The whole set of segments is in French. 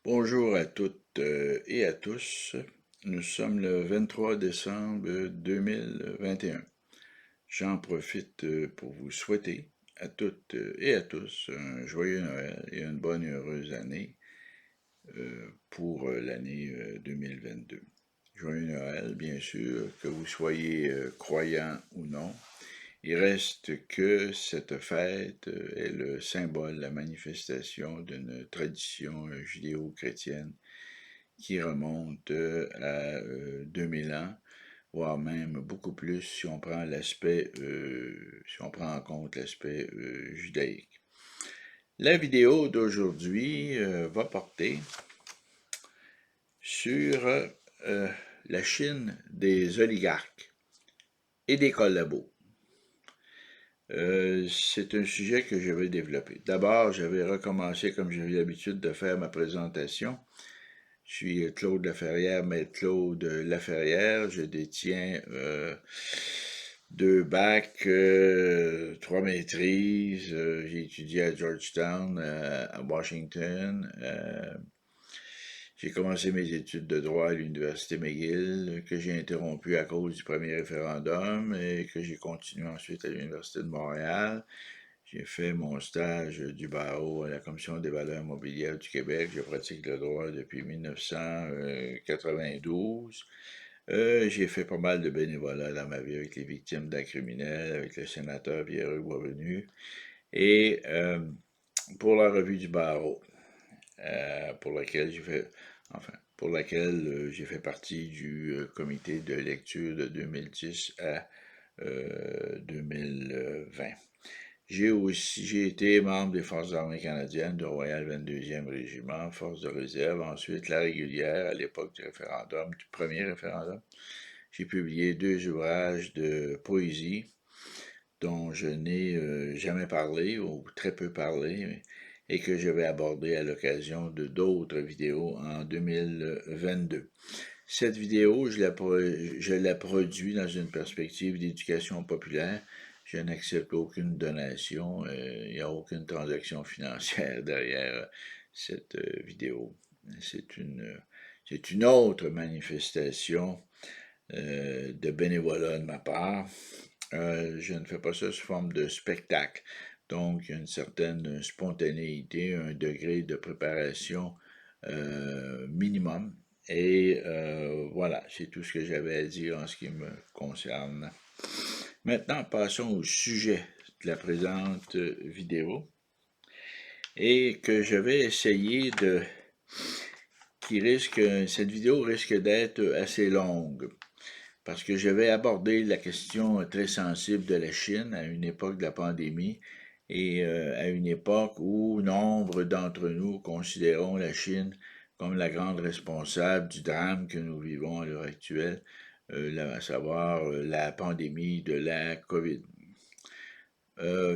Bonjour à toutes et à tous. Nous sommes le 23 décembre 2021. J'en profite pour vous souhaiter à toutes et à tous un joyeux Noël et une bonne et heureuse année pour l'année 2022. Joyeux Noël, bien sûr, que vous soyez croyant ou non. Il reste que cette fête est le symbole, la manifestation d'une tradition judéo-chrétienne qui remonte à 2000 ans, voire même beaucoup plus si on prend si on prend en compte l'aspect judaïque. La vidéo d'aujourd'hui va porter sur la Chine des oligarques et des collabos. C'est un sujet que je vais développer. D'abord, j'avais recommencé comme j'avais l'habitude de faire ma présentation. Je suis Claude Laferrière, maître Claude Laferrière. Je détiens 2 bacs, 3 maîtrises. J'ai étudié à Georgetown, à Washington. J'ai commencé mes études de droit à l'Université McGill, que j'ai interrompu à cause du premier référendum et que j'ai continué ensuite à l'Université de Montréal. J'ai fait mon stage du barreau à la Commission des valeurs mobilières du Québec. Je pratique le droit depuis 1992. J'ai fait pas mal de bénévolat dans ma vie avec les victimes d'actes criminels, avec le sénateur Pierre-Hugues Boisvenu et pour la revue du barreau, pour laquelle j'ai fait partie du comité de lecture de 2010 à 2020. J'ai été membre des Forces armées canadiennes du Royal 22e Régiment, Force de réserve, ensuite la régulière à l'époque du référendum, du premier référendum. J'ai publié 2 ouvrages de poésie dont je n'ai jamais parlé ou très peu parlé et que je vais aborder à l'occasion de d'autres vidéos en 2022. Cette vidéo, je la produis dans une perspective d'éducation populaire. Je n'accepte aucune donation, il n'y a aucune transaction financière derrière cette vidéo. C'est une autre manifestation de bénévolat de ma part. Je ne fais pas ça sous forme de spectacle. Donc, il y a une certaine spontanéité, un degré de préparation minimum. Et voilà, c'est tout ce que j'avais à dire en ce qui me concerne. Maintenant, passons au sujet de la présente vidéo et que je vais essayer cette vidéo risque d'être assez longue parce que je vais aborder la question très sensible de la Chine à une époque de la pandémie et à une époque où nombre d'entre nous considérons la Chine comme la grande responsable du drame que nous vivons à l'heure actuelle, à savoir la pandémie de la COVID.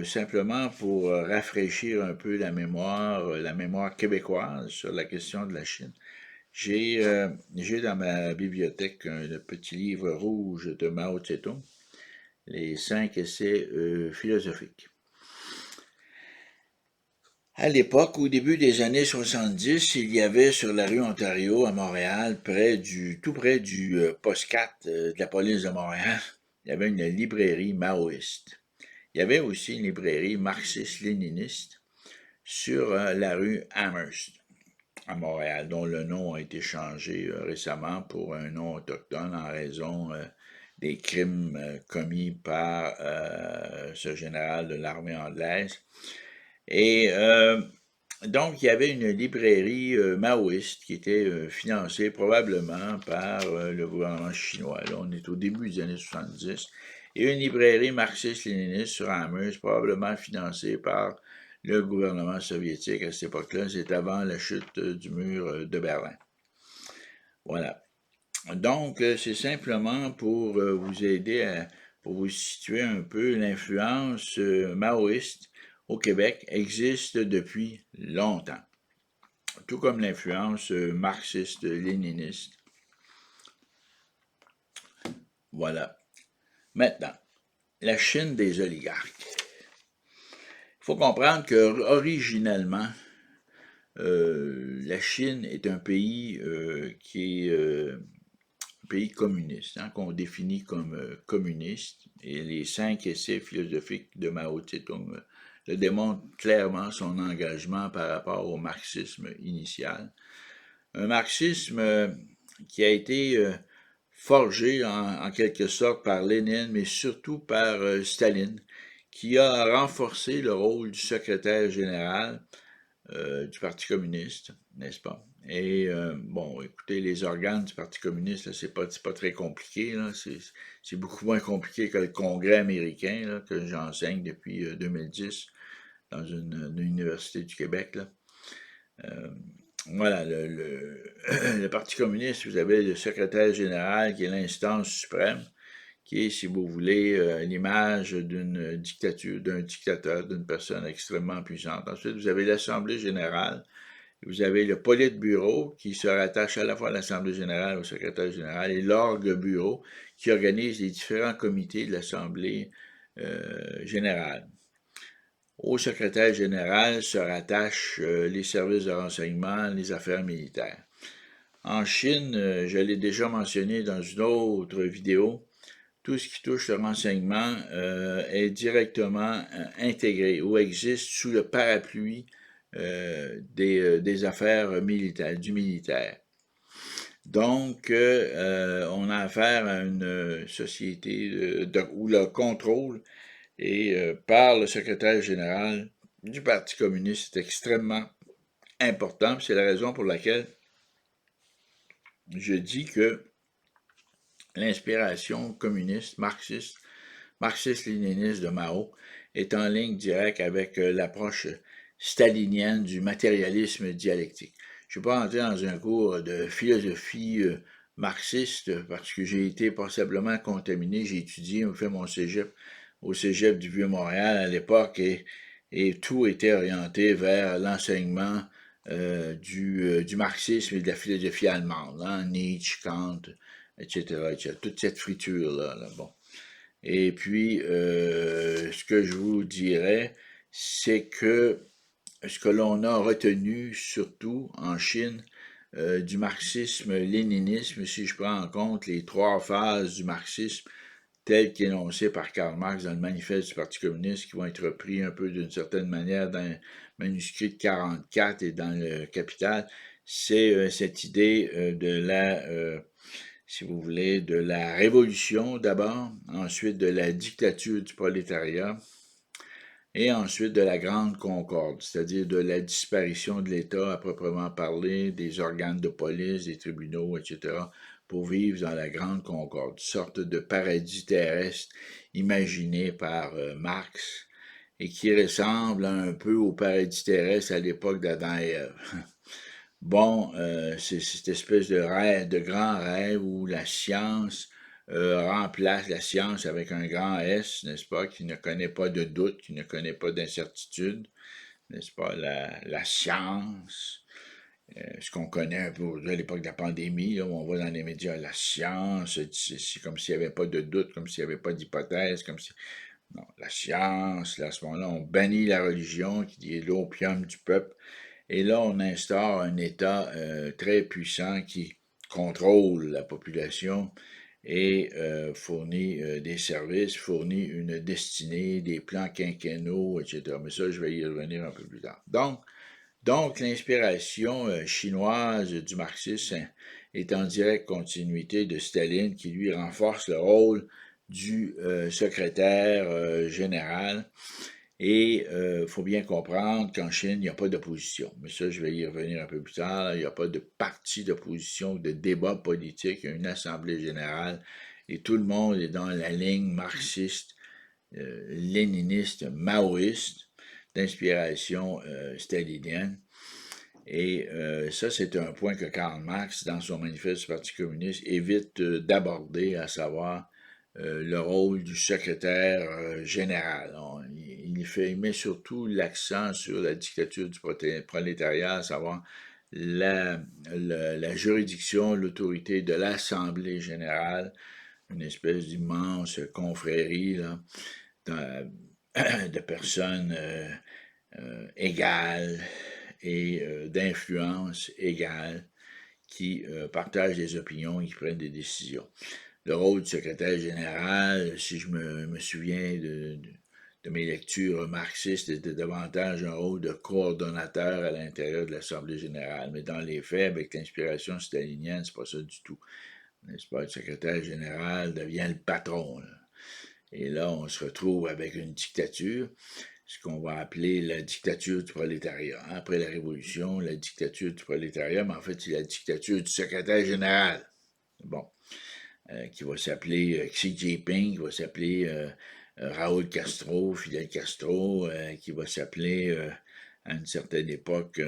Simplement pour rafraîchir un peu la mémoire québécoise sur la question de la Chine. J'ai dans ma bibliothèque un petit livre rouge de Mao Tse-tung, les 5 essais philosophiques. À l'époque, au début des années 70, il y avait sur la rue Ontario à Montréal, tout près du poste 4 de la police de Montréal, il y avait une librairie maoïste. Il y avait aussi une librairie marxiste-léniniste sur la rue Amherst à Montréal, dont le nom a été changé récemment pour un nom autochtone en raison des crimes commis par ce général de l'armée anglaise. Et donc, il y avait une librairie maoïste qui était financée probablement par le gouvernement chinois. Là, on est au début des années 70. Et une librairie marxiste-léniniste sur Amherst, probablement financée par le gouvernement soviétique à cette époque-là. C'est avant la chute du mur de Berlin. Voilà. Donc, c'est simplement pour vous aider pour vous situer un peu l'influence maoïste au Québec existe depuis longtemps, tout comme l'influence marxiste-léniniste. Voilà. Maintenant, la Chine des oligarques. Il faut comprendre que originellement, la Chine est un pays qui est un pays communiste, hein, qu'on définit comme communiste, et les 5 essais philosophiques de Mao Tse-tung le démontrent clairement son engagement par rapport au marxisme initial. Un marxisme qui a été forgé en quelque sorte par Lénine, mais surtout par Staline, qui a renforcé le rôle du secrétaire général du Parti communiste, n'est-ce pas? Et bon, écoutez, les organes du Parti communiste, c'est pas très compliqué, là. C'est beaucoup moins compliqué que le Congrès américain, là, que j'enseigne depuis 2010 dans une université du Québec, là. Euh, voilà, le Parti communiste, vous avez le secrétaire général qui est l'instance suprême, qui est, si vous voulez, l'image d'une dictature, d'un dictateur, d'une personne extrêmement puissante. Ensuite, vous avez l'Assemblée générale, vous avez le Politburo qui se rattache à la fois à l'Assemblée générale, au secrétaire général, et l'Orgue Bureau qui organise les différents comités de l'Assemblée générale. Au secrétaire général se rattachent les services de renseignement, les affaires militaires. En Chine, je l'ai déjà mentionné dans une autre vidéo, tout ce qui touche le renseignement est directement intégré ou existe sous le parapluie des affaires militaires, du militaire. Donc, on a affaire à une société où le contrôle est par le secrétaire général du Parti communiste est extrêmement important. C'est la raison pour laquelle je dis que l'inspiration communiste, marxiste-léniniste de Mao est en ligne directe avec l'approche stalinienne du matérialisme dialectique. Je ne vais pas entrer dans un cours de philosophie marxiste parce que j'ai été passablement contaminé. J'ai étudié, j'ai fait mon cégep au cégep du Vieux-Montréal à l'époque et tout était orienté vers l'enseignement du marxisme et de la philosophie allemande, hein, Nietzsche, Kant, etc., etc. Toute cette friture-là. Là, bon. Et puis, ce que je vous dirais, c'est que ce que l'on a retenu, surtout en Chine, du marxisme-léninisme, si je prends en compte les 3 phases du marxisme telles qu'énoncées par Karl Marx dans le manifeste du Parti communiste, qui vont être repris un peu d'une certaine manière dans le manuscrit de 44 et dans le Capital, c'est cette idée de la si vous voulez, de la révolution d'abord, ensuite de la dictature du prolétariat, et ensuite de la grande concorde, c'est-à-dire de la disparition de l'État à proprement parler, des organes de police, des tribunaux, etc., pour vivre dans la grande concorde, une sorte de paradis terrestre imaginé par Marx et qui ressemble un peu au paradis terrestre à l'époque d'Adam et Ève. Bon, c'est cette espèce de rêve, de grand rêve où la science remplace la science avec un grand S, n'est-ce pas, qui ne connaît pas de doute, qui ne connaît pas d'incertitude, n'est-ce pas, la science, ce qu'on connaît un peu aujourd'hui à l'époque de la pandémie, là, où on voit dans les médias la science, c'est comme s'il n'y avait pas de doute, comme s'il n'y avait pas d'hypothèse, comme si... Non, la science, là, à ce moment-là, on bannit la religion, qui est l'opium du peuple, et là, on instaure un État très puissant qui contrôle la population et fournit des services, fournit une destinée, des plans quinquennaux, etc. Mais ça, je vais y revenir un peu plus tard. Donc l'inspiration chinoise du marxisme est en directe continuité de Staline qui, lui, renforce le rôle du secrétaire général. Et il faut bien comprendre qu'en Chine, il n'y a pas d'opposition. Mais ça, je vais y revenir un peu plus tard. Il n'y a pas de parti d'opposition, de débat politique. Il y a une assemblée générale et tout le monde est dans la ligne marxiste, léniniste, maoïste, d'inspiration stalinienne. Et ça, c'est un point que Karl Marx, dans son manifeste du Parti communiste, évite d'aborder, à savoir le rôle du secrétaire général. Il met surtout l'accent sur la dictature du prolétariat, à savoir la juridiction, l'autorité de l'Assemblée générale, une espèce d'immense confrérie là, de personnes égales et d'influence égale qui partagent des opinions et qui prennent des décisions. Le rôle du secrétaire général, si je me souviens de mes lectures marxistes, était davantage un rôle de coordonnateur à l'intérieur de l'Assemblée générale. Mais dans les faits, avec l'inspiration stalinienne, c'est pas ça du tout. N'est-ce pas? Le secrétaire général devient le patron, là. Et là, on se retrouve avec une dictature, ce qu'on va appeler la dictature du prolétariat. Après la Révolution, la dictature du prolétariat, mais en fait, c'est la dictature du secrétaire général. Bon. Qui va s'appeler Xi Jinping, qui va s'appeler Raúl Castro, Fidel Castro, qui va s'appeler à une certaine époque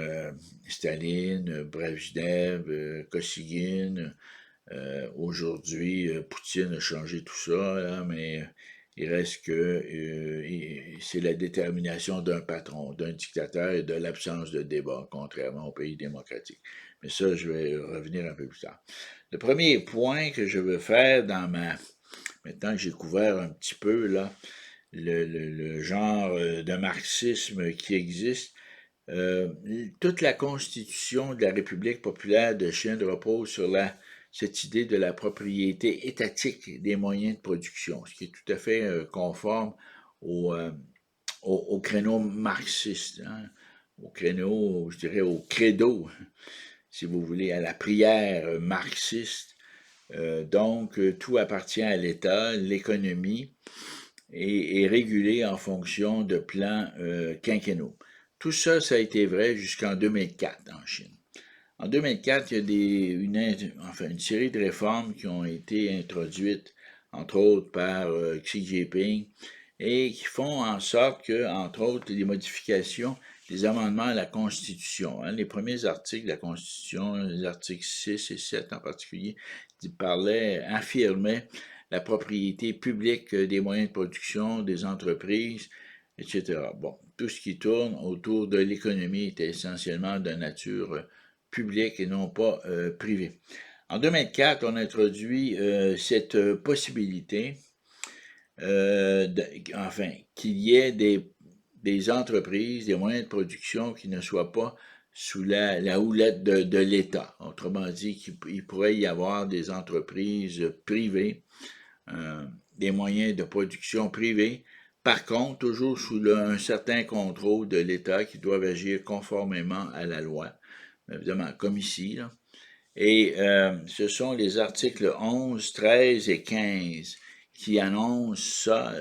Staline, Brejnev, Kosygin. Aujourd'hui, Poutine a changé tout ça, là, mais il reste que c'est la détermination d'un patron, d'un dictateur et de l'absence de débat, contrairement aux pays démocratiques. Mais ça, je vais revenir un peu plus tard. Le premier point que je veux faire maintenant que j'ai couvert un petit peu là, le genre de marxisme qui existe, toute la constitution de la République populaire de Chine repose sur cette idée de la propriété étatique des moyens de production, ce qui est tout à fait conforme au créneau marxiste, hein, au créneau, je dirais au credo, si vous voulez, à la prière marxiste. Donc, tout appartient à l'État, l'économie est régulée en fonction de plans quinquennaux. Tout ça, ça a été vrai jusqu'en 2004 en Chine. En 2004, il y a une série de réformes qui ont été introduites, entre autres par Xi Jinping, et qui font en sorte que, entre autres, des modifications, des amendements à la Constitution. Hein, les premiers articles de la Constitution, les articles 6 et 7 en particulier, affirmaient la propriété publique des moyens de production, des entreprises, etc. Bon, tout ce qui tourne autour de l'économie était essentiellement de nature publique et non pas privée. En 2004, on a introduit cette possibilité, qu'il y ait des entreprises, des moyens de production qui ne soient pas sous la houlette de l'État. Autrement dit, qu'il pourrait y avoir des entreprises privées, des moyens de production privés, par contre, toujours sous un certain contrôle de l'État qui doivent agir conformément à la loi, évidemment, comme ici, là. Et ce sont les articles 11, 13 et 15 qui annoncent ça,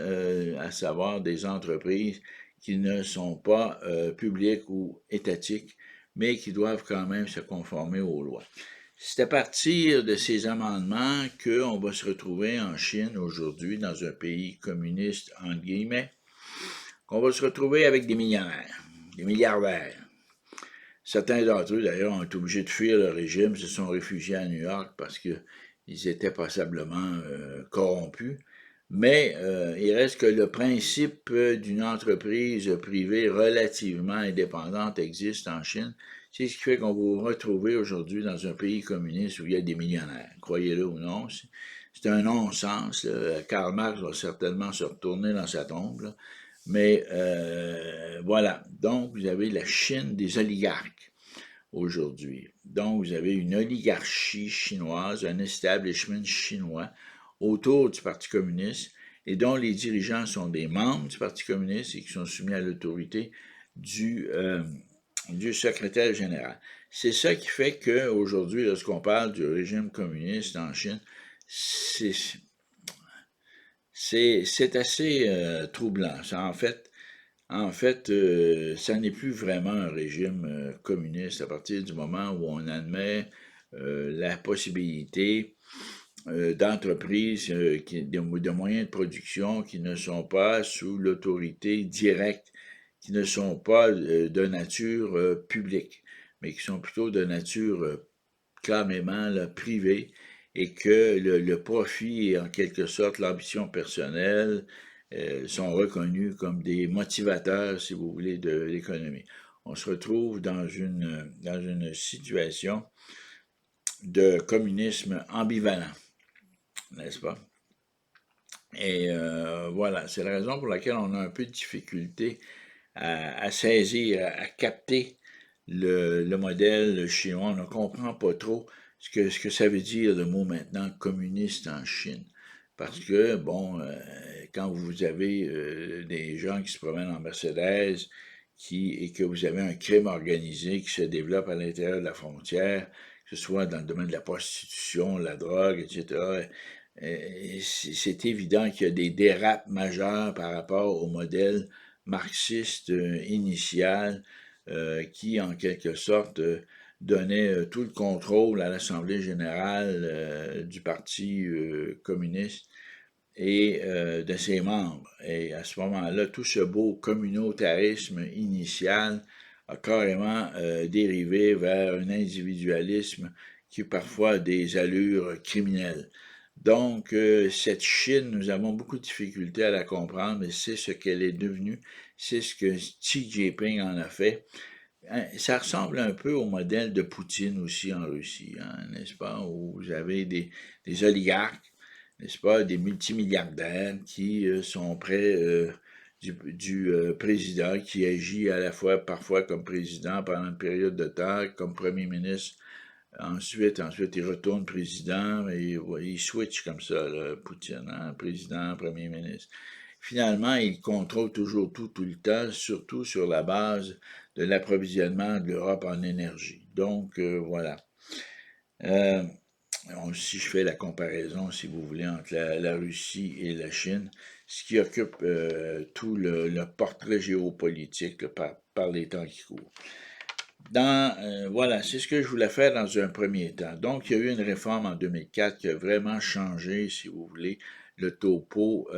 à savoir des entreprises qui ne sont pas publiques ou étatiques, mais qui doivent quand même se conformer aux lois. C'est à partir de ces amendements qu'on va se retrouver en Chine aujourd'hui, dans un pays communiste, entre guillemets, qu'on va se retrouver avec des millionnaires, des milliardaires. Certains d'entre eux, d'ailleurs, ont été obligés de fuir le régime, se sont réfugiés à New York parce qu'ils étaient passablement corrompus. Mais il reste que le principe d'une entreprise privée relativement indépendante existe en Chine. C'est ce qui fait qu'on va vous retrouver aujourd'hui dans un pays communiste où il y a des millionnaires. Croyez-le ou non, c'est un non-sens. Karl Marx va certainement se retourner dans sa tombe, là. Mais voilà, donc vous avez la Chine des oligarques aujourd'hui. Donc vous avez une oligarchie chinoise, un establishment chinois autour du Parti communiste et dont les dirigeants sont des membres du Parti communiste et qui sont soumis à l'autorité du secrétaire général. C'est ça qui fait qu'aujourd'hui, lorsqu'on parle du régime communiste en Chine, c'est assez troublant. En fait, ça n'est plus vraiment un régime communiste à partir du moment où on admet la possibilité d'entreprises de moyens de production qui ne sont pas sous l'autorité directe, qui ne sont pas de nature publique, mais qui sont plutôt de nature carrément là, privée, et que le profit et en quelque sorte l'ambition personnelle sont reconnus comme des motivateurs, si vous voulez, de l'économie. On se retrouve dans une situation de communisme ambivalent, n'est-ce pas? Et voilà, c'est la raison pour laquelle on a un peu de difficulté à saisir, à capter le modèle chinois. On ne comprend pas trop ce que ça veut dire le mot maintenant communiste en Chine. Parce que, bon, quand vous avez des gens qui se promènent en Mercedes et que vous avez un crime organisé qui se développe à l'intérieur de la frontière, que ce soit dans le domaine de la prostitution, la drogue, etc., c'est évident qu'il y a des dérapes majeures par rapport au modèle marxiste initial qui, en quelque sorte, donnait tout le contrôle à l'Assemblée générale du Parti communiste et de ses membres. Et à ce moment-là, tout ce beau communautarisme initial a carrément dérivé vers un individualisme qui parfois a des allures criminelles. Donc, cette Chine, nous avons beaucoup de difficultés à la comprendre, mais c'est ce qu'elle est devenue, c'est ce que Xi Jinping en a fait. Ça ressemble un peu au modèle de Poutine aussi en Russie, hein, n'est-ce pas, où vous avez des oligarques, n'est-ce pas, des multimilliardaires qui sont près du président, qui agit à la fois parfois comme président pendant une période de temps, comme premier ministre. Ensuite, il retourne président et il switch comme ça, là, Poutine, hein, président, premier ministre. Finalement, il contrôle toujours tout le temps, surtout sur la base de l'approvisionnement de l'Europe en énergie. Donc, voilà. Euh, si je fais la comparaison, si vous voulez, entre la Russie et la Chine, ce qui occupe tout le portrait géopolitique par les temps qui courent. Voilà, c'est ce que je voulais faire dans un premier temps. Donc, il y a eu une réforme en 2004 qui a vraiment changé, si vous voulez, le topo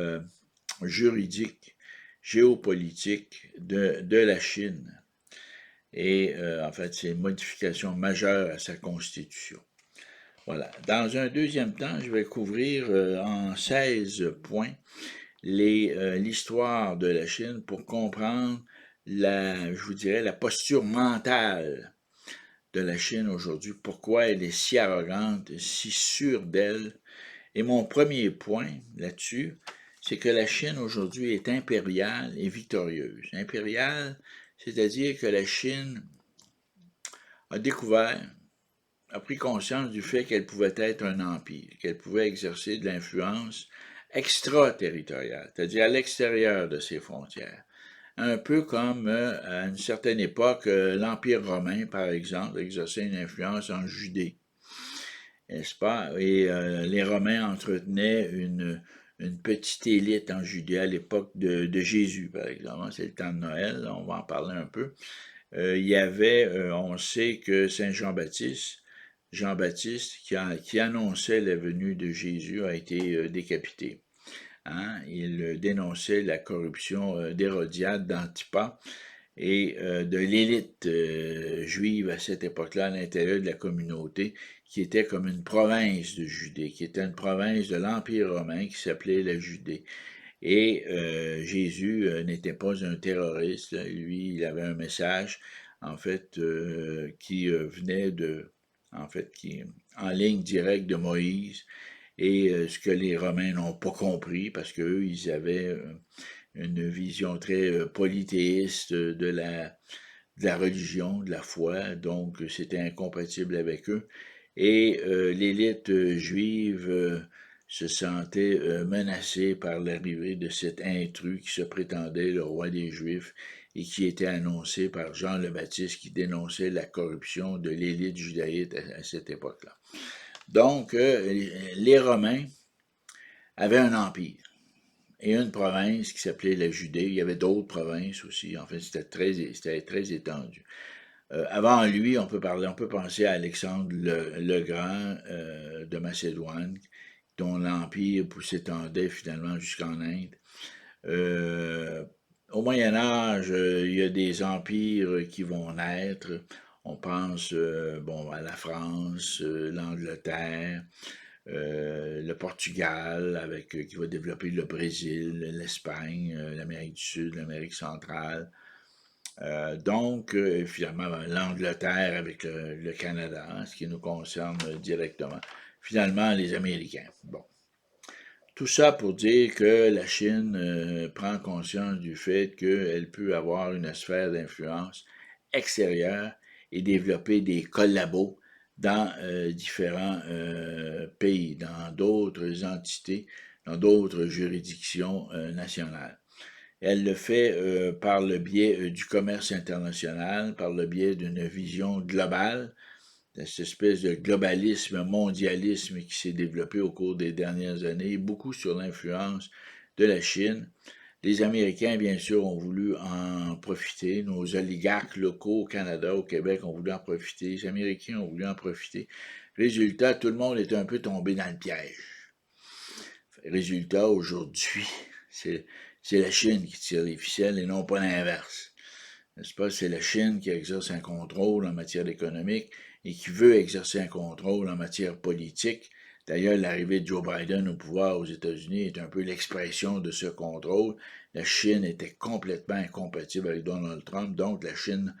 juridique, géopolitique de la Chine. Et en fait, c'est une modification majeure à sa constitution. Voilà. Dans un deuxième temps, je vais couvrir en 16 points l'histoire de la Chine pour comprendre je vous dirais, la posture mentale de la Chine aujourd'hui, pourquoi elle est si arrogante, si sûre d'elle. Et mon premier point là-dessus, c'est que la Chine aujourd'hui est impériale et victorieuse. Impériale, c'est-à-dire que la Chine a découvert, a pris conscience du fait qu'elle pouvait être un empire, qu'elle pouvait exercer de l'influence extraterritoriale, c'est-à-dire à l'extérieur de ses frontières. Un peu comme à une certaine époque, l'Empire romain, par exemple, exerçait une influence en Judée, n'est-ce pas? Et les Romains entretenaient une petite élite en Judée à l'époque de Jésus, par exemple. C'est le temps de Noël, on va en parler un peu. Il y avait, on sait que Saint Jean-Baptiste, qui annonçait la venue de Jésus, a été décapité. Hein? Il dénonçait la corruption d'Hérodiade, d'Antipas et de l'élite juive à cette époque-là à l'intérieur de la communauté qui était comme une province de Judée, qui était une province de l'Empire romain qui s'appelait la Judée. Et Jésus n'était pas un terroriste, lui, il avait un message, en fait, qui venait en ligne directe de Moïse, et ce que les Romains n'ont pas compris, parce qu'eux, ils avaient une vision très polythéiste de la religion, de la foi, donc c'était incompatible avec eux. Et l'élite juive se sentait menacée par l'arrivée de cet intrus qui se prétendait le roi des Juifs et qui était annoncé par Jean le Baptiste qui dénonçait la corruption de l'élite judaïte à cette époque-là. Donc, les Romains avaient un empire et une province qui s'appelait la Judée. Il y avait d'autres provinces aussi. En fait, c'était très étendu. Avant lui, on peut penser à Alexandre le Grand de Macédoine, dont l'empire s'étendait finalement jusqu'en Inde. Au Moyen Âge, il y a des empires qui vont naître. On pense à la France, l'Angleterre, le Portugal, qui va développer le Brésil, l'Espagne, l'Amérique du Sud, l'Amérique centrale. Donc, finalement, l'Angleterre avec le Canada, hein, ce qui nous concerne directement. Finalement, les Américains. Bon. Tout ça pour dire que la Chine prend conscience du fait qu'elle peut avoir une sphère d'influence extérieure et développer des collabos dans différents pays, dans d'autres entités, dans d'autres juridictions nationales. Elle le fait par le biais du commerce international, par le biais d'une vision globale, de cette espèce de globalisme, mondialisme qui s'est développé au cours des dernières années, beaucoup sur l'influence de la Chine. Les Américains, bien sûr, ont voulu en profiter. Nos oligarques locaux au Canada, au Québec, ont voulu en profiter. Les Américains ont voulu en profiter. Résultat, tout le monde est un peu tombé dans le piège. Résultat, aujourd'hui, c'est la Chine qui tire les ficelles et non pas l'inverse. N'est-ce pas? C'est la Chine qui exerce un contrôle en matière économique et qui veut exercer un contrôle en matière politique. D'ailleurs, l'arrivée de Joe Biden au pouvoir aux États-Unis est un peu l'expression de ce contrôle. La Chine était complètement incompatible avec Donald Trump, donc la Chine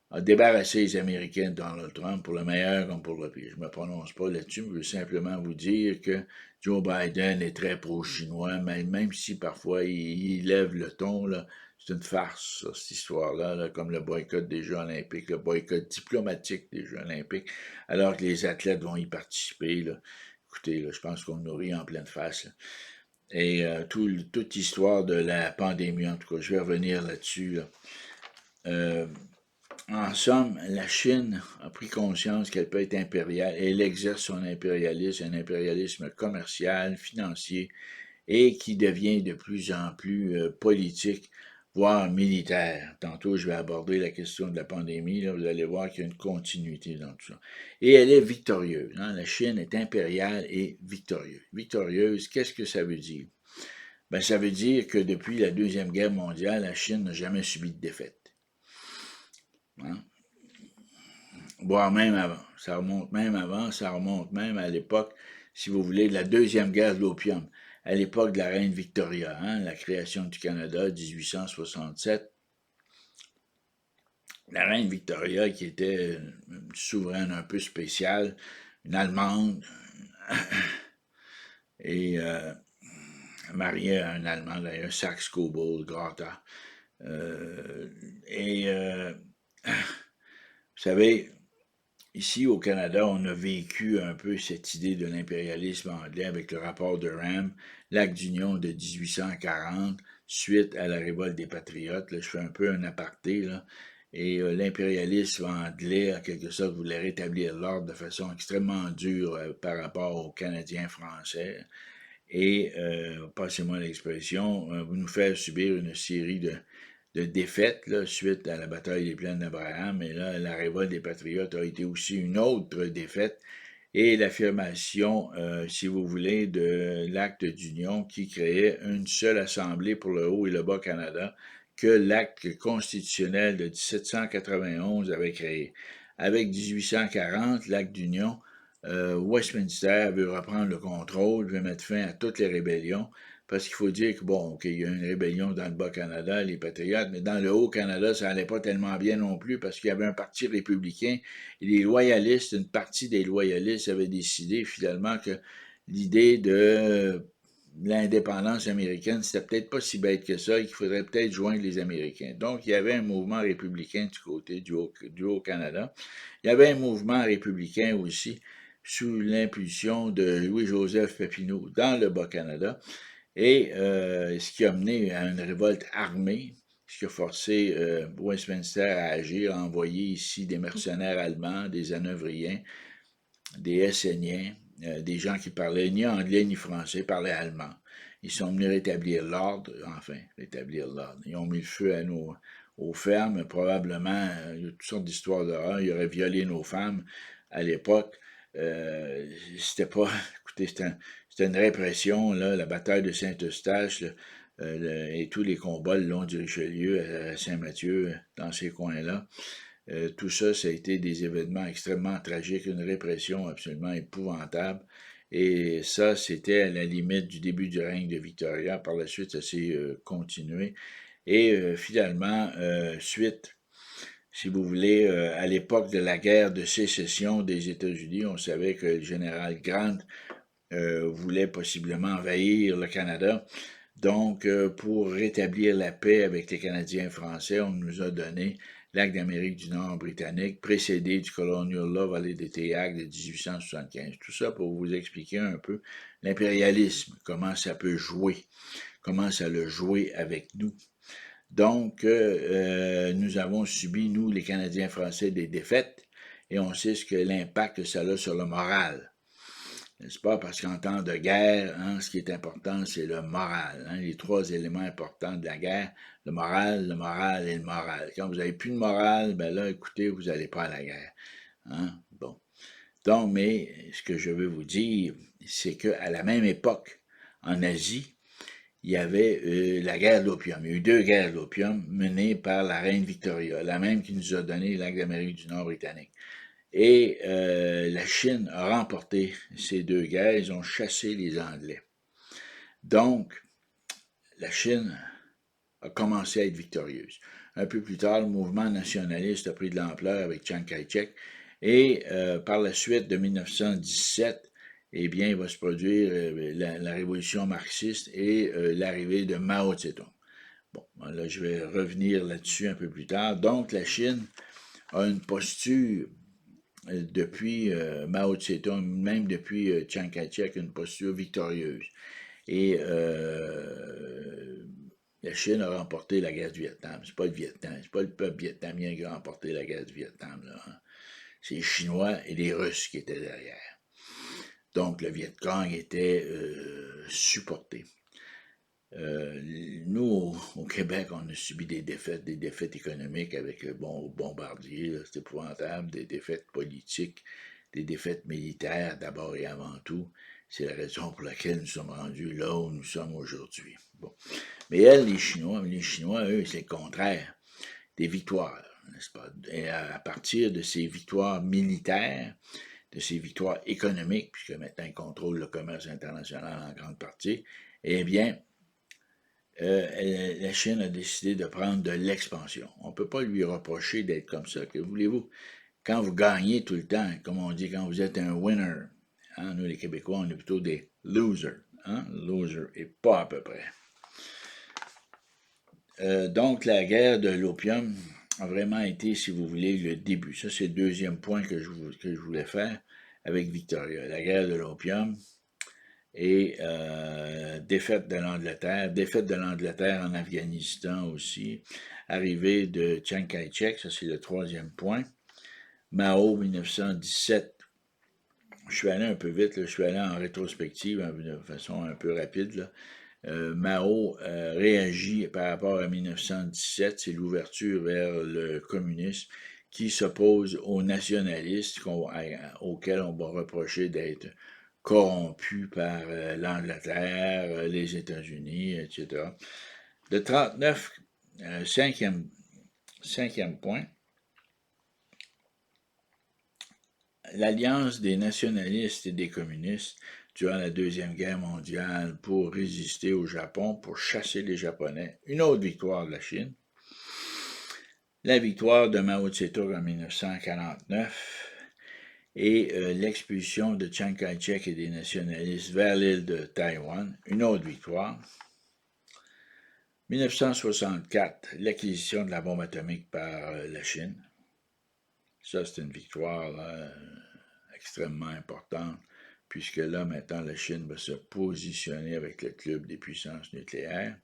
a débarrassé les Américains de Donald Trump pour le meilleur comme pour le pire. Je ne me prononce pas là-dessus, mais je veux simplement vous dire que Joe Biden est très pro-chinois, même si parfois il lève le ton, là. C'est une farce, ça, cette histoire-là, là, comme le boycott des Jeux olympiques, le boycott diplomatique des Jeux olympiques, alors que les athlètes vont y participer. Là. Écoutez, là, je pense qu'on nous rit en pleine face. Là. Et toute l'histoire de la pandémie, en tout cas, je vais revenir là-dessus. Là. En somme, la Chine a pris conscience qu'elle peut être impériale et elle exerce son impérialisme, un impérialisme commercial, financier, et qui devient de plus en plus politique, voire militaire. Tantôt, je vais aborder la question de la pandémie, là, vous allez voir qu'il y a une continuité dans tout ça. Et elle est victorieuse. Hein? La Chine est impériale et victorieuse. Victorieuse, qu'est-ce que ça veut dire? Ben, ça veut dire que depuis la Deuxième Guerre mondiale, la Chine n'a jamais subi de défaite. Hein? Voire même avant. Ça remonte même avant, ça remonte même à l'époque, si vous voulez, de la Deuxième Guerre de l'opium, à l'époque de la reine Victoria, hein, la création du Canada, 1867. La reine Victoria, qui était une souveraine un peu spéciale, une Allemande, et mariée à un Allemand, d'ailleurs, Saxe-Cobourg, Gotha. Vous savez, ici, au Canada, on a vécu un peu cette idée de l'impérialisme anglais avec le rapport de Durham, l'acte d'union de 1840, suite à la révolte des Patriotes. Là, je fais un peu un aparté, là. Et l'impérialisme anglais, en quelque sorte, voulait rétablir l'ordre de façon extrêmement dure par rapport aux Canadiens français. Et, passez-moi l'expression, vous nous faire subir une série de défaites là, suite à la bataille des plaines d'Abraham. Et là, la révolte des Patriotes a été aussi une autre défaite. Et l'affirmation, si vous voulez, de l'acte d'union qui créait une seule assemblée pour le Haut et le Bas-Canada que l'acte constitutionnel de 1791 avait créé. Avec 1840, l'acte d'union, Westminster veut reprendre le contrôle, veut mettre fin à toutes les rébellions, parce qu'il faut dire que, bon, qu'il y a une rébellion dans le Bas-Canada, les Patriotes, mais dans le Haut-Canada, ça n'allait pas tellement bien non plus, parce qu'il y avait un parti républicain, et les loyalistes, une partie des loyalistes avaient décidé finalement que l'idée de l'indépendance américaine, c'était peut-être pas si bête que ça, et qu'il faudrait peut-être joindre les Américains. Donc, il y avait un mouvement républicain du côté du Haut-Canada. Il y avait un mouvement républicain aussi, sous l'impulsion de Louis-Joseph Papineau dans le Bas-Canada, et ce qui a mené à une révolte armée, ce qui a forcé Westminster à agir, à envoyer ici des mercenaires allemands, des hanovriens, des Esséniens, des gens qui parlaient ni anglais ni français, parlaient allemand. Ils sont venus rétablir l'ordre, enfin, rétablir l'ordre. Ils ont mis le feu à aux fermes, probablement, il y a toutes sortes d'histoires d'horreur. Ils auraient violé nos femmes à l'époque. C'était pas, écoutez, c'était une répression, là, la bataille de Saint-Eustache, et tous les combats le long du Richelieu à Saint-Mathieu, dans ces coins-là. Tout ça, ça a été des événements extrêmement tragiques, une répression absolument épouvantable. Et ça, c'était à la limite du début du règne de Victoria. Par la suite, ça s'est continué. Et finalement, suite, si vous voulez, à l'époque de la guerre de sécession des États-Unis, on savait que le général Grant voulait possiblement envahir le Canada. Donc, pour rétablir la paix avec les Canadiens français, on nous a donné l'acte d'Amérique du Nord britannique, précédé du Colonial Law Validity Act de 1875. Tout ça pour vous expliquer un peu l'impérialisme, comment ça peut jouer, comment ça le jouer avec nous. Donc, nous avons subi, nous, les Canadiens français, des défaites, et on sait ce que l'impact que ça a sur le moral. N'est-ce pas? Parce qu'en temps de guerre, hein, ce qui est important, c'est le moral. Hein, les trois éléments importants de la guerre, le moral et le moral. Quand vous n'avez plus de morale, ben là, écoutez, vous n'allez pas à la guerre. Hein? Bon. Donc, mais ce que je veux vous dire, c'est qu'à la même époque, en Asie, il y avait la guerre de l'opium. Il y a eu deux guerres de l'opium menées par la reine Victoria, la même qui nous a donné l'acte d'Amérique du Nord britannique. Et la Chine a remporté ces deux guerres, ils ont chassé les Anglais. Donc, la Chine a commencé à être victorieuse. Un peu plus tard, le mouvement nationaliste a pris de l'ampleur avec Chiang Kai-shek, et par la suite de 1917, eh bien, il va se produire la révolution marxiste et l'arrivée de Mao Tse-tung. Bon, là, je vais revenir là-dessus un peu plus tard. Donc, la Chine a une posture depuis Mao Tse-tung, même depuis Chiang Kai-shek, une posture victorieuse. Et la Chine a remporté la guerre du Vietnam. C'est pas le Vietnam, c'est pas le peuple vietnamien qui a remporté la guerre du Vietnam, là, hein. C'est les Chinois et les Russes qui étaient derrière. Donc, le Viet Cong était supporté. Nous, au Québec, on a subi des défaites économiques avec Bombardier, c'est épouvantable, des défaites politiques, des défaites militaires d'abord et avant tout. C'est la raison pour laquelle nous sommes rendus là où nous sommes aujourd'hui. Bon. Mais les Chinois, eux, c'est le contraire, des victoires, n'est-ce pas? Et à partir de ces victoires militaires, de ces victoires économiques, puisque maintenant ils contrôlent le commerce international en grande partie, eh bien, la Chine a décidé de prendre de l'expansion. On ne peut pas lui reprocher d'être comme ça. Que voulez-vous? Quand vous gagnez tout le temps, comme on dit, quand vous êtes un winner, hein, nous les Québécois, on est plutôt des losers. Hein? Loser, et pas à peu près. Donc, la guerre de l'opium a vraiment été, si vous voulez, le début. Ça, c'est le deuxième point que je voulais faire avec Victoria. La guerre de l'opium et défaite de l'Angleterre en Afghanistan aussi, arrivée de Chiang Kai-shek, ça c'est le troisième point. Mao, 1917, je suis allé un peu vite, là, je suis allé en rétrospective de façon un peu rapide, là. Mao réagit par rapport à 1917, c'est l'ouverture vers le communisme qui s'oppose aux nationalistes auxquels on va reprocher d'être corrompus par l'Angleterre, les États-Unis, etc. Le 39, cinquième point, l'alliance des nationalistes et des communistes durant la Deuxième Guerre mondiale pour résister au Japon, pour chasser les Japonais. Une autre victoire de la Chine. La victoire de Mao Tse-tung en 1949 et l'expulsion de Chiang Kai-shek et des nationalistes vers l'île de Taïwan. Une autre victoire. 1964, l'acquisition de la bombe atomique par la Chine. Ça, c'est une victoire là, extrêmement importante, puisque là, maintenant, la Chine va se positionner avec le club des puissances nucléaires.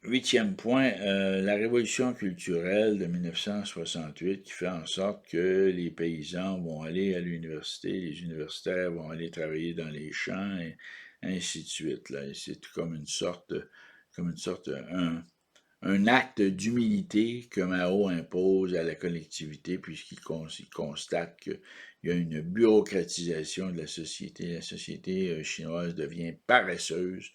Huitième point, la révolution culturelle de 1968 qui fait en sorte que les paysans vont aller à l'université, les universitaires vont aller travailler dans les champs, et ainsi de suite. Là. C'est comme une sorte, un acte d'humilité que Mao impose à la collectivité puisqu'il constate qu'il y a une bureaucratisation de la société. La société chinoise devient paresseuse.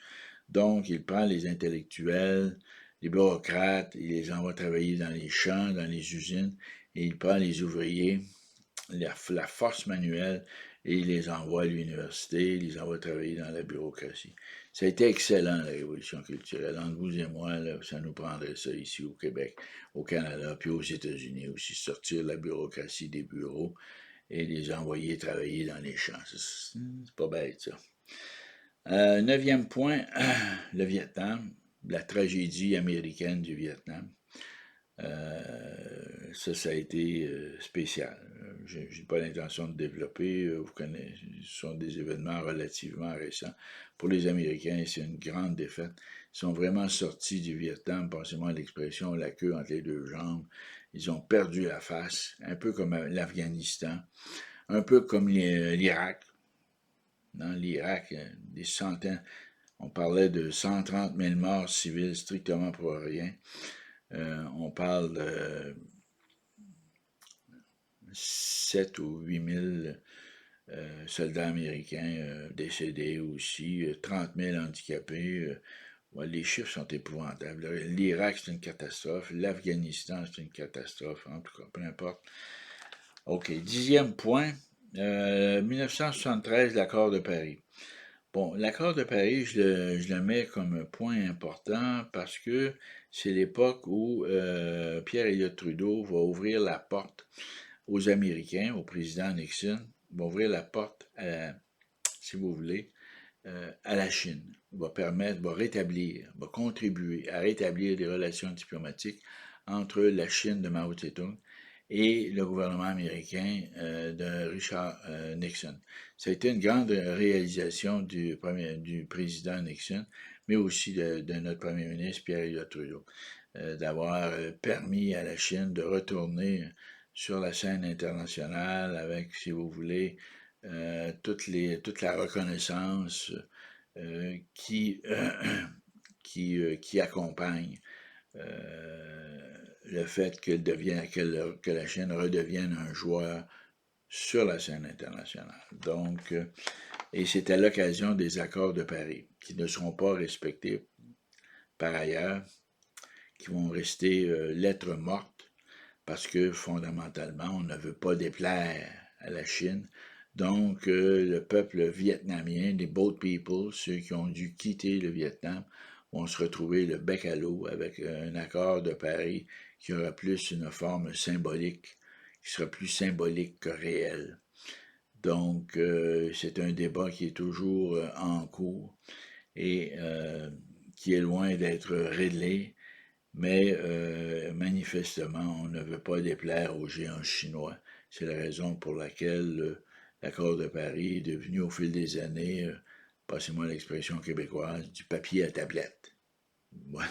Donc, il prend les intellectuels, les bureaucrates, il les envoie travailler dans les champs, dans les usines, et il prend les ouvriers, la force manuelle, et il les envoie à l'université, il les envoie travailler dans la bureaucratie. Ça a été excellent, la révolution culturelle. Entre vous et moi, là, ça nous prendrait ça ici au Québec, au Canada, puis aux États-Unis aussi, sortir la bureaucratie des bureaux et les envoyer travailler dans les champs. C'est pas bête, ça. Neuvième point, le Vietnam, la tragédie américaine du Vietnam. Ça a été spécial. Je n'ai pas l'intention de développer. Vous connaissez, ce sont des événements relativement récents. Pour les Américains, c'est une grande défaite. Ils sont vraiment sortis du Vietnam, passez-moi l'expression, la queue entre les deux jambes. Ils ont perdu la face, un peu comme l'Afghanistan, un peu comme l'Irak. Dans l'Irak, des centaines, on parlait de 130 000 morts civils strictement pour rien. On parle de 7 ou 8 000 soldats américains décédés aussi, 30 000 handicapés. Ouais, les chiffres sont épouvantables. L'Irak, c'est une catastrophe. L'Afghanistan, c'est une catastrophe. En tout cas, peu importe. OK, 10e point. 1973, l'accord de Paris. Bon, l'accord de Paris, je le mets comme un point important parce que c'est l'époque où Pierre Elliott Trudeau va ouvrir la porte aux Américains, au président Nixon, va ouvrir la porte, si vous voulez, à la Chine, va rétablir, va contribuer à rétablir des relations diplomatiques entre la Chine de Mao Tse-tung et le gouvernement américain de Richard Nixon. Ça a été une grande réalisation du président Nixon, mais aussi de notre premier ministre Pierre Elliott Trudeau, d'avoir permis à la Chine de retourner sur la scène internationale avec, si vous voulez, toute la reconnaissance qui, qui accompagne le fait que la Chine redevienne un joueur sur la scène internationale. Donc, et c'est à l'occasion des accords de Paris, qui ne seront pas respectés par ailleurs, qui vont rester lettres mortes, parce que fondamentalement, on ne veut pas déplaire à la Chine. Donc, le peuple vietnamien, les boat people, ceux qui ont dû quitter le Vietnam, vont se retrouver le bec à l'eau avec un accord de Paris qui aura plus une forme symbolique, qui sera plus symbolique que réelle. Donc, c'est un débat qui est toujours en cours et qui est loin d'être réglé, mais manifestement, on ne veut pas déplaire aux géants chinois. C'est la raison pour laquelle l'accord de Paris est devenu au fil des années, passez-moi l'expression québécoise, du papier à tablette. Voilà.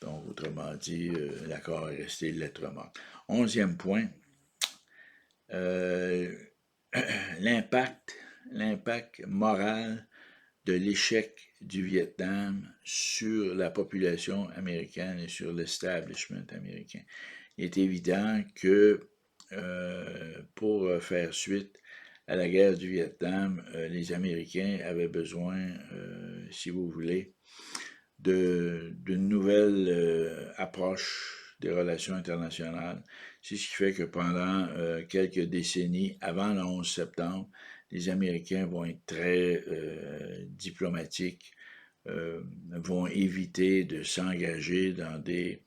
Donc, autrement dit, l'accord est resté lettre morte. 11e point, l'impact moral de l'échec du Vietnam sur la population américaine et sur l'establishment américain. Il est évident que pour faire suite à la guerre du Vietnam, les Américains avaient besoin, si vous voulez, d'une nouvelle approche des relations internationales. C'est ce qui fait que pendant quelques décennies, avant le 11 septembre, les Américains vont être très diplomatiques, vont éviter de s'engager dans des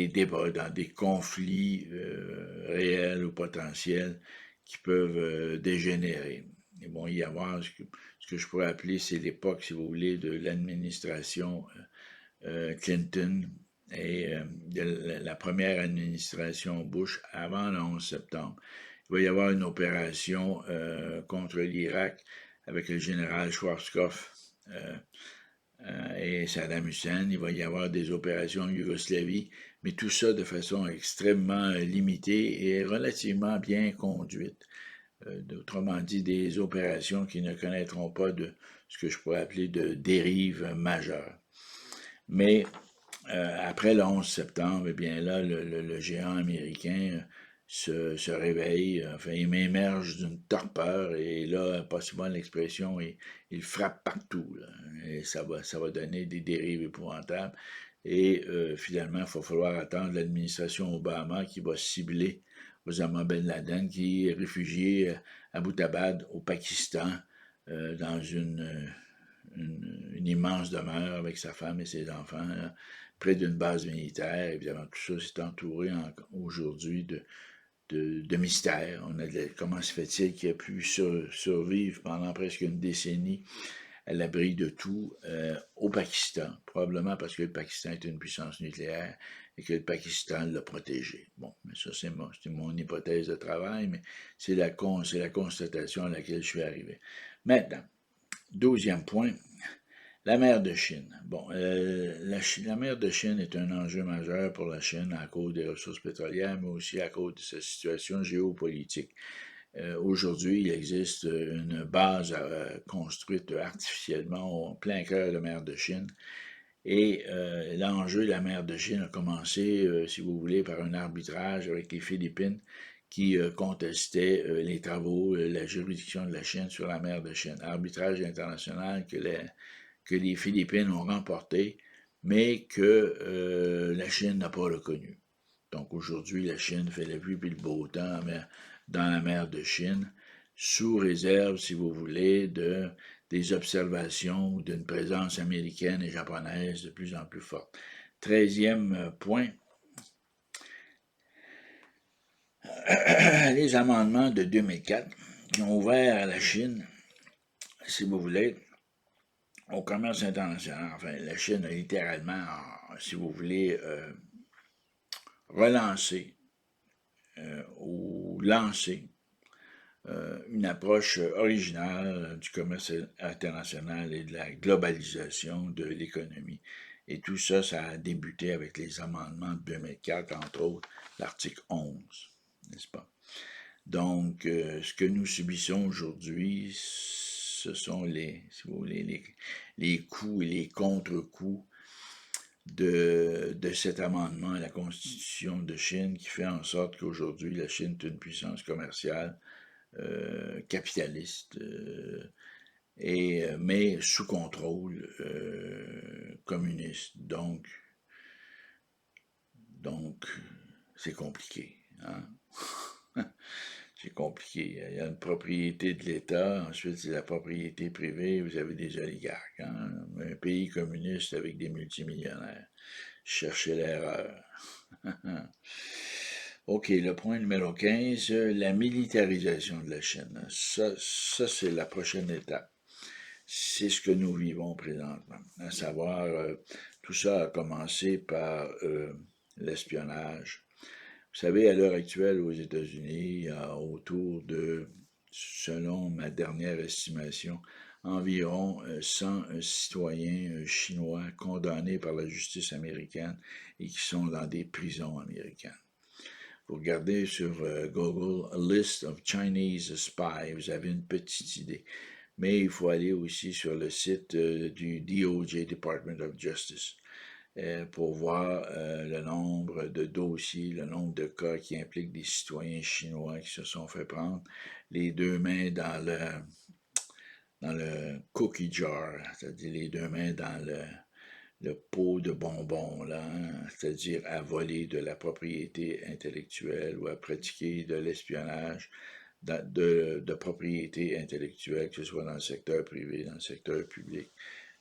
débats, dans des conflits réels ou potentiels qui peuvent dégénérer. Il va y avoir ce que je pourrais appeler, c'est l'époque, si vous voulez, de l'administration Clinton et de la première administration Bush avant le 11 septembre. Il va y avoir une opération contre l'Irak avec le général Schwarzkopf et Saddam Hussein. Il va y avoir des opérations en Yougoslavie, mais tout ça de façon extrêmement limitée et relativement bien conduite. Autrement dit, des opérations qui ne connaîtront pas de ce que je pourrais appeler de dérive majeure. Mais après le 11 septembre, eh bien là, le géant américain se réveille, enfin, il émerge d'une torpeur et là, passez-moi l'expression, il frappe partout. Là, et ça va donner des dérives épouvantables. Et finalement, il va falloir attendre l'administration Obama qui va cibler Osama Ben Laden, qui est réfugié à Abbottabad, au Pakistan, dans une immense demeure avec sa femme et ses enfants, là, près d'une base militaire. Évidemment, tout ça c'est entouré aujourd'hui de mystères. Comment se fait-il qu'il a pu survivre pendant presque une décennie à l'abri de tout au Pakistan, probablement parce que le Pakistan est une puissance nucléaire et que le Pakistan l'a protégé. Bon, mais ça c'est mon hypothèse de travail, mais c'est la constatation à laquelle je suis arrivé. Maintenant, 12e point, la mer de Chine. Bon, la mer de Chine est un enjeu majeur pour la Chine à cause des ressources pétrolières, mais aussi à cause de sa situation géopolitique. Aujourd'hui, il existe une base construite artificiellement au plein cœur de la mer de Chine. Et l'enjeu de la mer de Chine a commencé, si vous voulez, par un arbitrage avec les Philippines qui contestaient les travaux, la juridiction de la Chine sur la mer de Chine. Arbitrage international que les Philippines ont remporté, mais que la Chine n'a pas reconnu. Donc aujourd'hui, la Chine fait la pluie et le beau temps dans la mer de Chine, sous réserve, si vous voulez, des observations d'une présence américaine et japonaise de plus en plus forte. 13e point, les amendements de 2004 qui ont ouvert à la Chine, si vous voulez, au commerce international. Enfin, la Chine a littéralement, si vous voulez, relancé ou lancé une approche originale du commerce international et de la globalisation de l'économie. Et tout ça, ça a débuté avec les amendements de 2004, entre autres l'article 11, n'est-ce pas? Donc, ce que nous subissons aujourd'hui, ce sont si vous voulez, les coups et les contre-coups de cet amendement à la Constitution de Chine qui fait en sorte qu'aujourd'hui, la Chine est une puissance commerciale capitaliste, mais sous contrôle communiste. Donc c'est compliqué. Hein? C'est compliqué. Il y a une propriété de l'État, ensuite c'est la propriété privée, vous avez des oligarques. Hein? Un pays communiste avec des multimillionnaires. Cherchez l'erreur. OK, le point numéro 15, la militarisation de la Chine. Ça c'est la prochaine étape. C'est ce que nous vivons présentement. À savoir, tout ça a commencé par l'espionnage. Vous savez, à l'heure actuelle, aux États-Unis, il y a autour de, selon ma dernière estimation, environ 100 citoyens chinois condamnés par la justice américaine et qui sont dans des prisons américaines. Vous regardez sur Google a list of Chinese spies, vous avez une petite idée. Mais il faut aller aussi sur le site du DOJ, Department of Justice, pour voir le nombre de dossiers, le nombre de cas qui impliquent des citoyens chinois qui se sont fait prendre les deux mains dans le cookie jar, c'est-à-dire les deux mains dans le pot de bonbons, là, hein, c'est-à-dire à voler de la propriété intellectuelle ou à pratiquer de l'espionnage de propriété intellectuelle, que ce soit dans le secteur privé, dans le secteur public,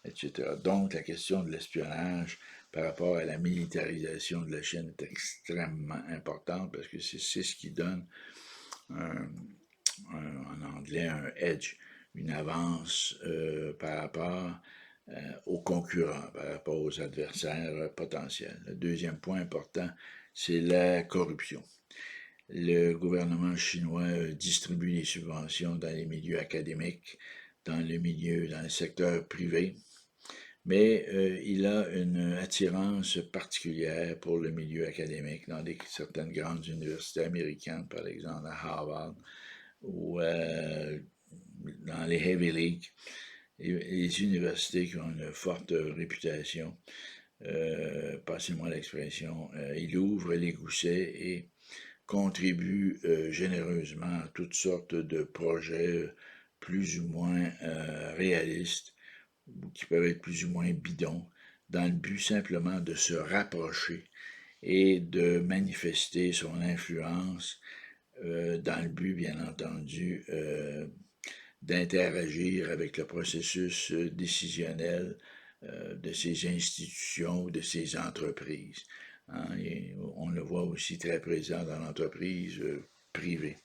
etc. Donc, la question de l'espionnage par rapport à la militarisation de la Chine est extrêmement importante parce que c'est ce qui donne en anglais un edge, une avance par rapport aux concurrents, par rapport aux adversaires potentiels. Le deuxième point important, c'est la corruption. Le gouvernement chinois distribue des subventions dans les milieux académiques, dans le secteur privé, mais il a une attirance particulière pour le milieu académique dans certaines grandes universités américaines, par exemple à Harvard ou dans les Ivy League, les universités qui ont une forte réputation, passez-moi l'expression, il ouvre les goussets et contribue généreusement à toutes sortes de projets plus ou moins réalistes, ou qui peuvent être plus ou moins bidons, dans le but simplement de se rapprocher et de manifester son influence dans le but, bien entendu, d'interagir avec le processus décisionnel de ces institutions ou de ces entreprises. Hein, et on le voit aussi très présent dans l'entreprise privée.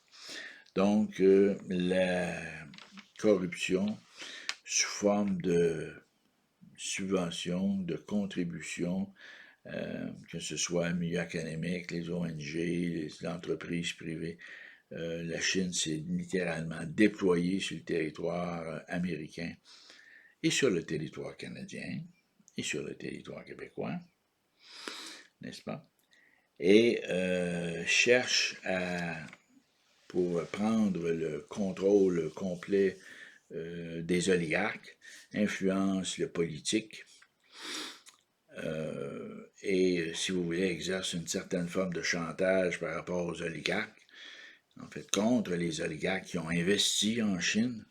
Donc, la corruption sous forme de subventions, de contributions, que ce soit le milieu académique, les ONG, les entreprises privées. La Chine s'est littéralement déployée sur le territoire américain et sur le territoire canadien et sur le territoire québécois, n'est-ce pas? Et cherche pour prendre le contrôle complet des oligarques, influence le politique et, si vous voulez, exerce une certaine forme de chantage par rapport aux oligarques, en fait, contre les oligarques qui ont investi en Chine.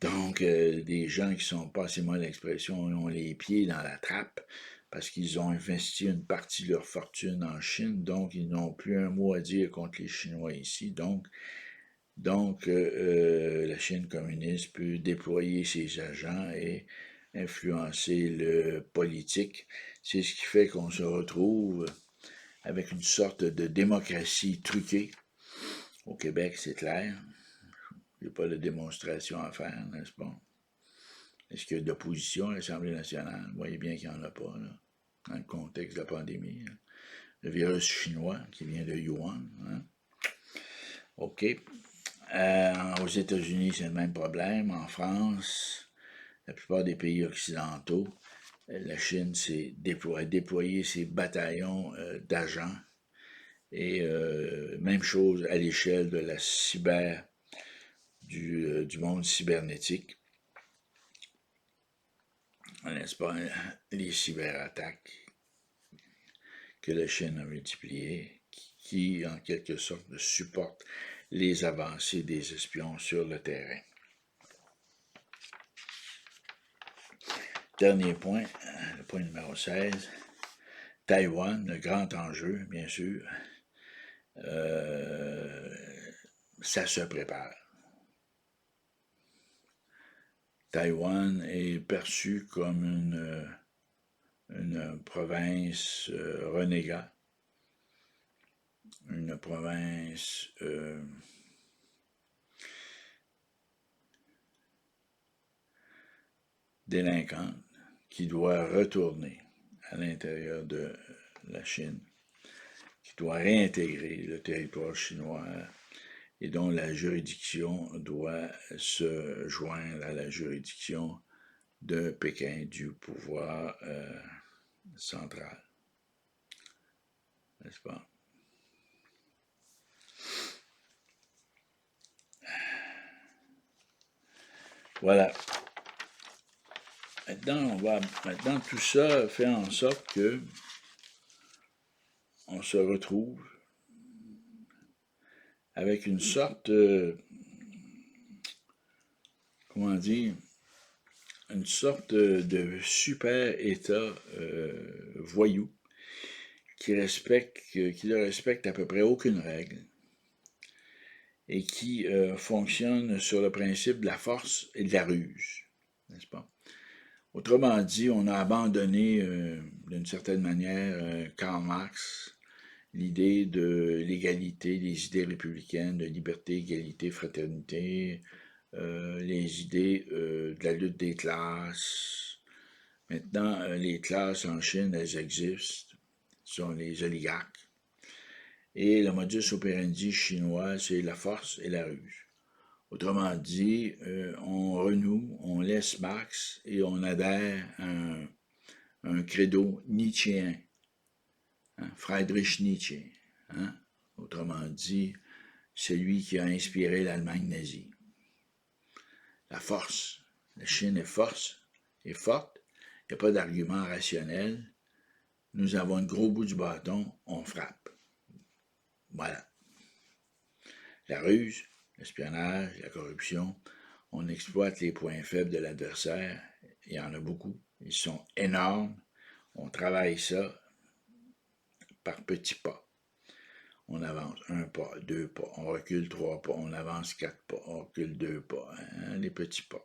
Donc, des gens qui sont, passez-moi l'expression, ont les pieds dans la trappe parce qu'ils ont investi une partie de leur fortune en Chine, donc ils n'ont plus un mot à dire contre les Chinois ici. Donc la Chine communiste peut déployer ses agents et influencer le politique. C'est ce qui fait qu'on se retrouve avec une sorte de démocratie truquée. Au Québec, c'est clair. Il n'y a pas de démonstration à faire, n'est-ce pas? Est-ce qu'il y a d'opposition à l'Assemblée nationale? Vous voyez bien qu'il n'y en a pas, là, dans le contexte de la pandémie. Là. Le virus chinois qui vient de Yuan. Hein? OK. Aux États-Unis, c'est le même problème. En France, la plupart des pays occidentaux, la Chine s'est déployé ses bataillons d'agents. Et même chose à l'échelle de la du monde cybernétique. N'est-ce pas? Les cyberattaques que la Chine a multipliées, qui en quelque sorte supportent les avancées des espions sur le terrain. Dernier point, le point numéro 16, Taïwan, le grand enjeu, bien sûr, ça se prépare. Taïwan est perçu comme une province renégat, une province délinquante qui doit retourner à l'intérieur de la Chine, qui doit réintégrer le territoire chinois et dont la juridiction doit se joindre à la juridiction de Pékin, du pouvoir central. N'est-ce pas? Voilà. Maintenant, tout ça fait en sorte que on se retrouve avec une sorte, comment dire, une sorte de super État voyou qui ne respecte à peu près aucune règle et qui fonctionne sur le principe de la force et de la ruse, n'est-ce pas? Autrement dit, on a abandonné d'une certaine manière Karl Marx, l'idée de l'égalité, les idées républicaines de liberté, égalité, fraternité, les idées de la lutte des classes. Maintenant, les classes en Chine, elles existent, sont les oligarques. Et le modus operandi chinois, c'est la force et la ruse. Autrement dit, on renoue, on laisse Marx et on adhère à un credo nietzschéen, hein, Friedrich Nietzsche. Hein? Autrement dit, celui qui a inspiré l'Allemagne nazie. La force. La Chine est forte. Il n'y a pas d'argument rationnel. Nous avons un gros bout du bâton, on frappe. Voilà. La ruse, l'espionnage, la corruption, on exploite les points faibles de l'adversaire. Il y en a beaucoup. Ils sont énormes. On travaille ça par petits pas. On avance 1 pas, 2 pas, on recule 3 pas, on avance 4 pas, on recule 2 pas, hein, les petits pas.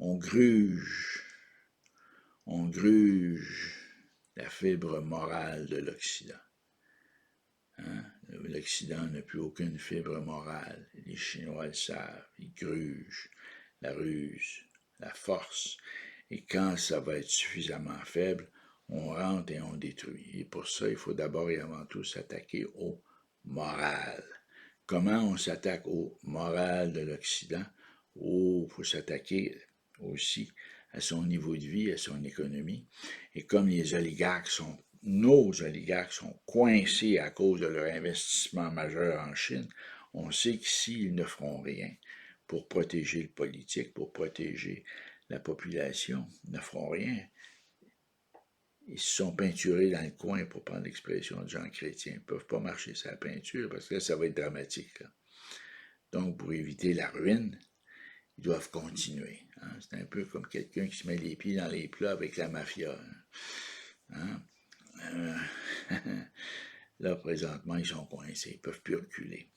On gruge la fibre morale de l'Occident. Hein? L'Occident n'a plus aucune fibre morale. Les Chinois le savent, ils grugent la ruse, la force. Et quand ça va être suffisamment faible, on rentre et on détruit. Et pour ça, il faut d'abord et avant tout s'attaquer au moral. Comment on s'attaque au moral de l'Occident? Il faut s'attaquer aussi à son niveau de vie, à son économie. Et comme nos oligarques sont coincés à cause de leur investissement majeur en Chine, on sait qu'ici, ils ne feront rien pour protéger le politique, pour protéger la population, ils ne feront rien. Ils se sont peinturés dans le coin, pour prendre l'expression de Jean Chrétien. Ils ne peuvent pas marcher sur la peinture parce que là, ça va être dramatique. Là. Donc, pour éviter la ruine, ils doivent continuer. Hein? C'est un peu comme quelqu'un qui se met les pieds dans les plats avec la mafia. Hein? Là, présentement, ils sont coincés. Ils ne peuvent plus reculer.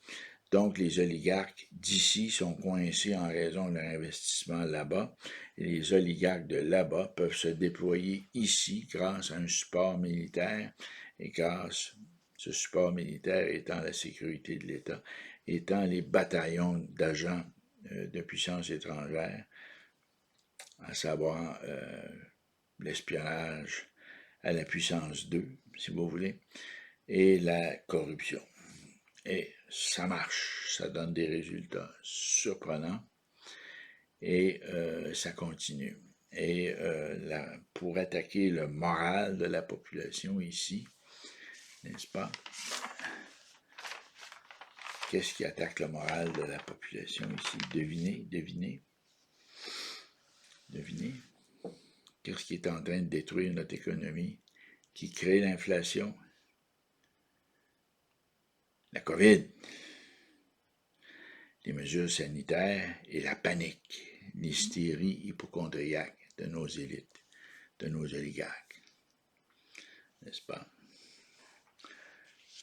Donc, les oligarques d'ici sont coincés en raison de leur investissement là-bas. Et les oligarques de là-bas peuvent se déployer ici grâce à un support militaire et grâce, ce support militaire étant la sécurité de l'État, étant les bataillons d'agents de puissance étrangère, à savoir l'espionnage à la puissance 2, si vous voulez, et la corruption. Et ça marche, ça donne des résultats surprenants et ça continue. Et pour attaquer le moral de la population ici, n'est-ce pas? Qu'est-ce qui attaque le moral de la population ici? Devinez. Qu'est-ce qui est en train de détruire notre économie, qui crée l'inflation? La COVID, les mesures sanitaires et la panique, l'hystérie hypochondriaque de nos élites, de nos oligarques. N'est-ce pas?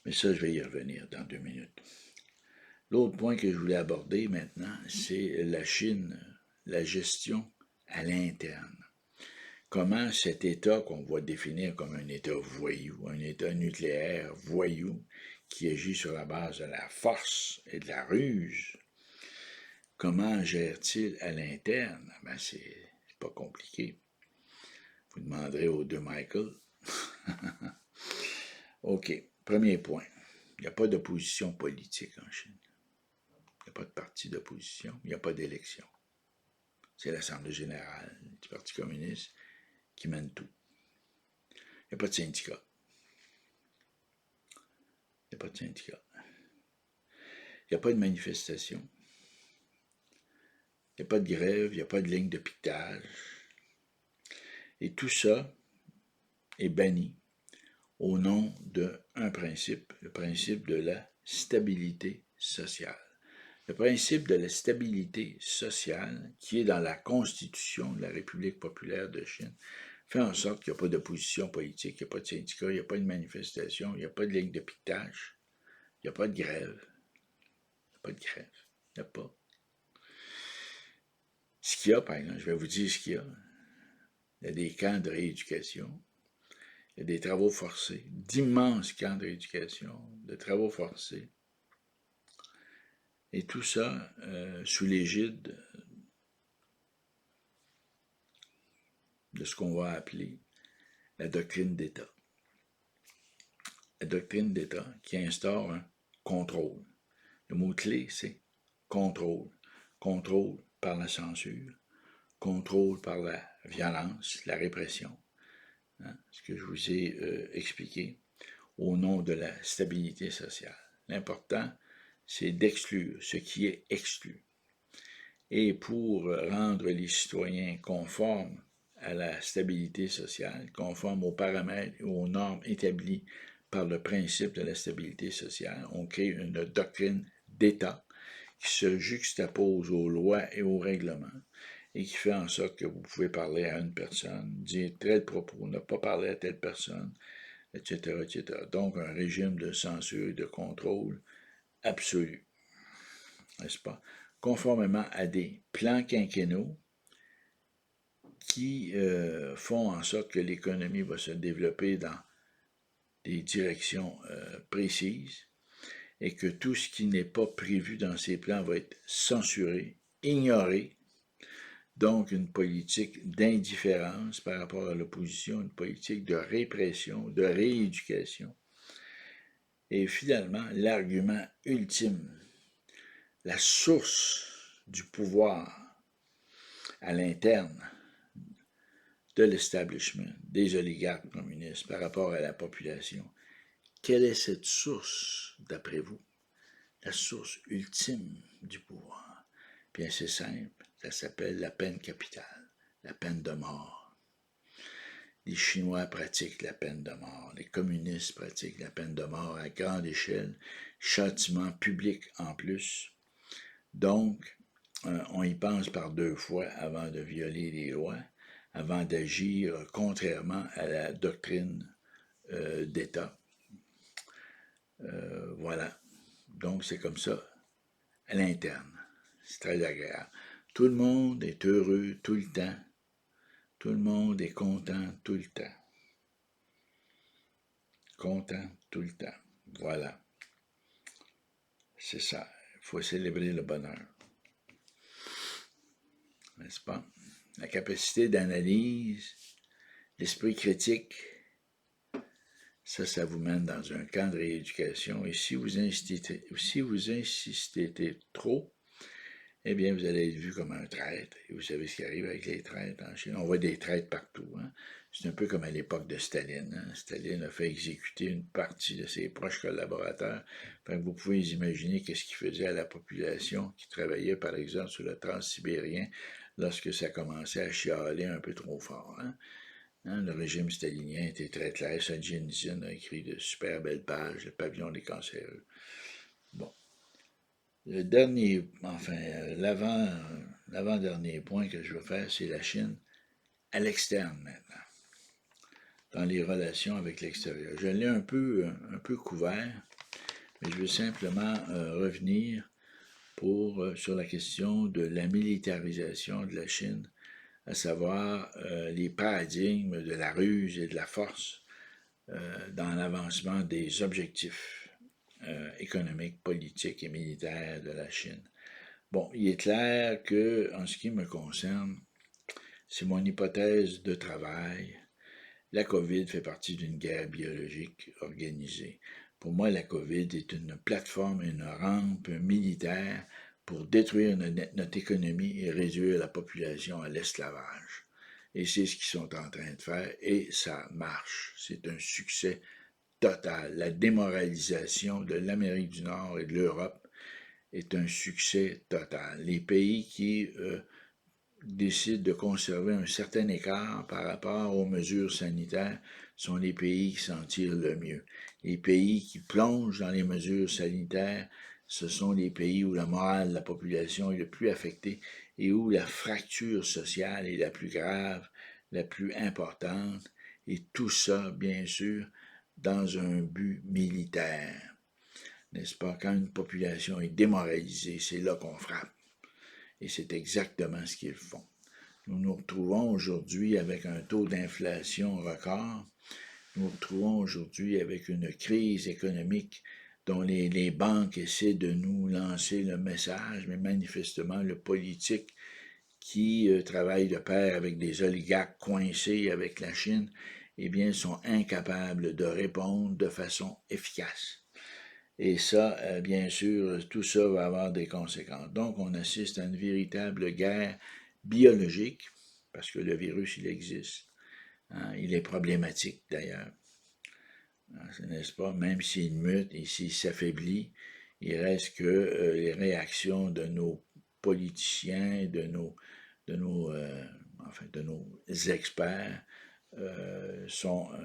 Mais ça, je vais y revenir dans 2 minutes. L'autre point que je voulais aborder maintenant, c'est la Chine, la gestion à l'interne. Comment cet État qu'on va définir comme un État voyou, un État nucléaire voyou, qui agit sur la base de la force et de la ruse, comment gère-t-il à l'interne? Ben, c'est pas compliqué. Vous demanderez aux deux Michael. OK, premier point. Il n'y a pas d'opposition politique en Chine. Il n'y a pas de parti d'opposition, il n'y a pas d'élection. C'est l'Assemblée générale du Parti communiste qui mène tout. Il n'y a pas de syndicat. Il n'y a pas de syndicat. Il n'y a pas de manifestation. Il n'y a pas de grève, il n'y a pas de ligne de piquetage. Et tout ça est banni au nom d'un principe, le principe de la stabilité sociale. Le principe de la stabilité sociale, qui est dans la Constitution de la République populaire de Chine, fait en sorte qu'il n'y a pas d'opposition politique, il n'y a pas de syndicat, il n'y a pas de manifestation, il n'y a pas de ligne de piquetage, il n'y a pas de grève. Il n'y a pas de grève. Il n'y a pas. Ce qu'il y a, par exemple, je vais vous dire ce qu'il y a. Il y a des camps de rééducation, il y a des travaux forcés, d'immenses camps de rééducation, de travaux forcés. Et tout ça sous l'égide de ce qu'on va appeler la doctrine d'État. La doctrine d'État qui instaure un contrôle. Le mot-clé, c'est contrôle. Contrôle par la censure, contrôle par la violence, la répression. Hein, ce que je vous ai expliqué au nom de la stabilité sociale. L'important, c'est d'exclure ce qui est exclu. Et pour rendre les citoyens conformes à la stabilité sociale, conformes aux paramètres et aux normes établies par le principe de la stabilité sociale, on crée une doctrine d'État qui se juxtapose aux lois et aux règlements et qui fait en sorte que vous pouvez parler à une personne, dire tel propos, ne pas parler à telle personne, etc., etc. Donc, un régime de censure et de contrôle absolu, n'est-ce pas? Conformément à des plans quinquennaux qui font en sorte que l'économie va se développer dans des directions précises et que tout ce qui n'est pas prévu dans ces plans va être censuré, ignoré, Donc, une politique d'indifférence par rapport à l'opposition, une politique de répression, de rééducation. Et finalement, l'argument ultime, la source du pouvoir à l'interne de l'establishment, des oligarques communistes par rapport à la population. Quelle est cette source, d'après vous? La source ultime du pouvoir. Bien, c'est simple, ça s'appelle la peine capitale, la peine de mort. Les Chinois pratiquent la peine de mort, les communistes pratiquent la peine de mort à grande échelle, châtiment public en plus. Donc, on y pense par deux fois avant de violer les lois, avant d'agir contrairement à la doctrine d'État. Voilà. Donc, c'est comme ça, à l'interne. C'est très agréable. Tout le monde est heureux tout le temps. Tout le monde est content tout le temps. Content tout le temps. Voilà. C'est ça. Il faut célébrer le bonheur. N'est-ce pas? La capacité d'analyse, l'esprit critique, ça vous mène dans un camp de rééducation. Et si vous insistez trop, eh bien, vous allez être vu comme un traître. Et vous savez ce qui arrive avec les traîtres en Chine. On voit des traîtres partout. Hein? C'est un peu comme à l'époque de Staline. Hein? Staline a fait exécuter une partie de ses proches collaborateurs. Enfin, vous pouvez imaginer qu'est-ce qu'il faisait à la population qui travaillait, par exemple, sur le transsibérien lorsque ça commençait à chialer un peu trop fort. Hein? Le régime stalinien était très clair. Solzhenitsyn a écrit de super belles pages, Le pavillon des cancéreux. Bon. Le dernier, enfin, l'avant-dernier point que je veux faire, c'est la Chine à l'externe maintenant, dans les relations avec l'extérieur. Je l'ai un peu couvert, mais je veux simplement revenir sur la question de la militarisation de la Chine, à savoir les paradigmes de la ruse et de la force dans l'avancement des objectifs économiques, politiques et militaires de la Chine. Bon, il est clair que, en ce qui me concerne, c'est mon hypothèse de travail. La COVID fait partie d'une guerre biologique organisée. Pour moi, la COVID est une plateforme, une rampe militaire pour détruire notre économie et réduire la population à l'esclavage. Et c'est ce qu'ils sont en train de faire, et ça marche. C'est un succès total. La démoralisation de l'Amérique du Nord et de l'Europe est un succès total. Les pays qui décident de conserver un certain écart par rapport aux mesures sanitaires sont les pays qui s'en tirent le mieux. Les pays qui plongent dans les mesures sanitaires, ce sont les pays où la morale de la population est le plus affectée et où la fracture sociale est la plus grave, la plus importante, et tout ça, bien sûr, dans un but militaire. N'est-ce pas? Quand une population est démoralisée, c'est là qu'on frappe. Et c'est exactement ce qu'ils font. Nous nous retrouvons aujourd'hui avec un taux d'inflation record. Nous nous retrouvons aujourd'hui avec une crise économique dont les banques essaient de nous lancer le message, mais manifestement le politique qui travaille de pair avec des oligarques coincés avec la Chine, eh bien, sont incapables de répondre de façon efficace. Et ça, bien sûr, tout ça va avoir des conséquences. Donc, on assiste à une véritable guerre biologique, parce que le virus, il existe. Hein, il est problématique, d'ailleurs. N'est-ce pas? Même s'il mute et s'il s'affaiblit, il reste que les réactions de nos politiciens, de nos experts,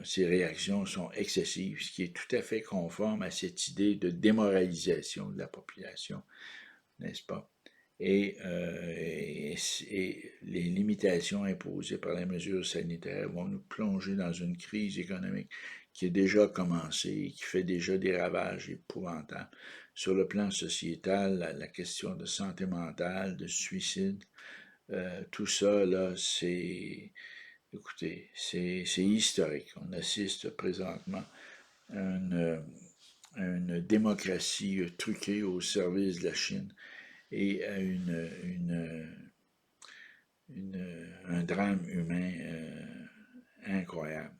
ces réactions sont excessives, ce qui est tout à fait conforme à cette idée de démoralisation de la population, n'est-ce pas? Et les limitations imposées par les mesures sanitaires vont nous plonger dans une crise économique qui a déjà commencé, qui fait déjà des ravages épouvantables. Sur le plan sociétal, la question de santé mentale, de suicide, tout ça, là, écoutez, c'est historique. On assiste présentement à une démocratie truquée au service de la Chine et à un drame humain incroyable.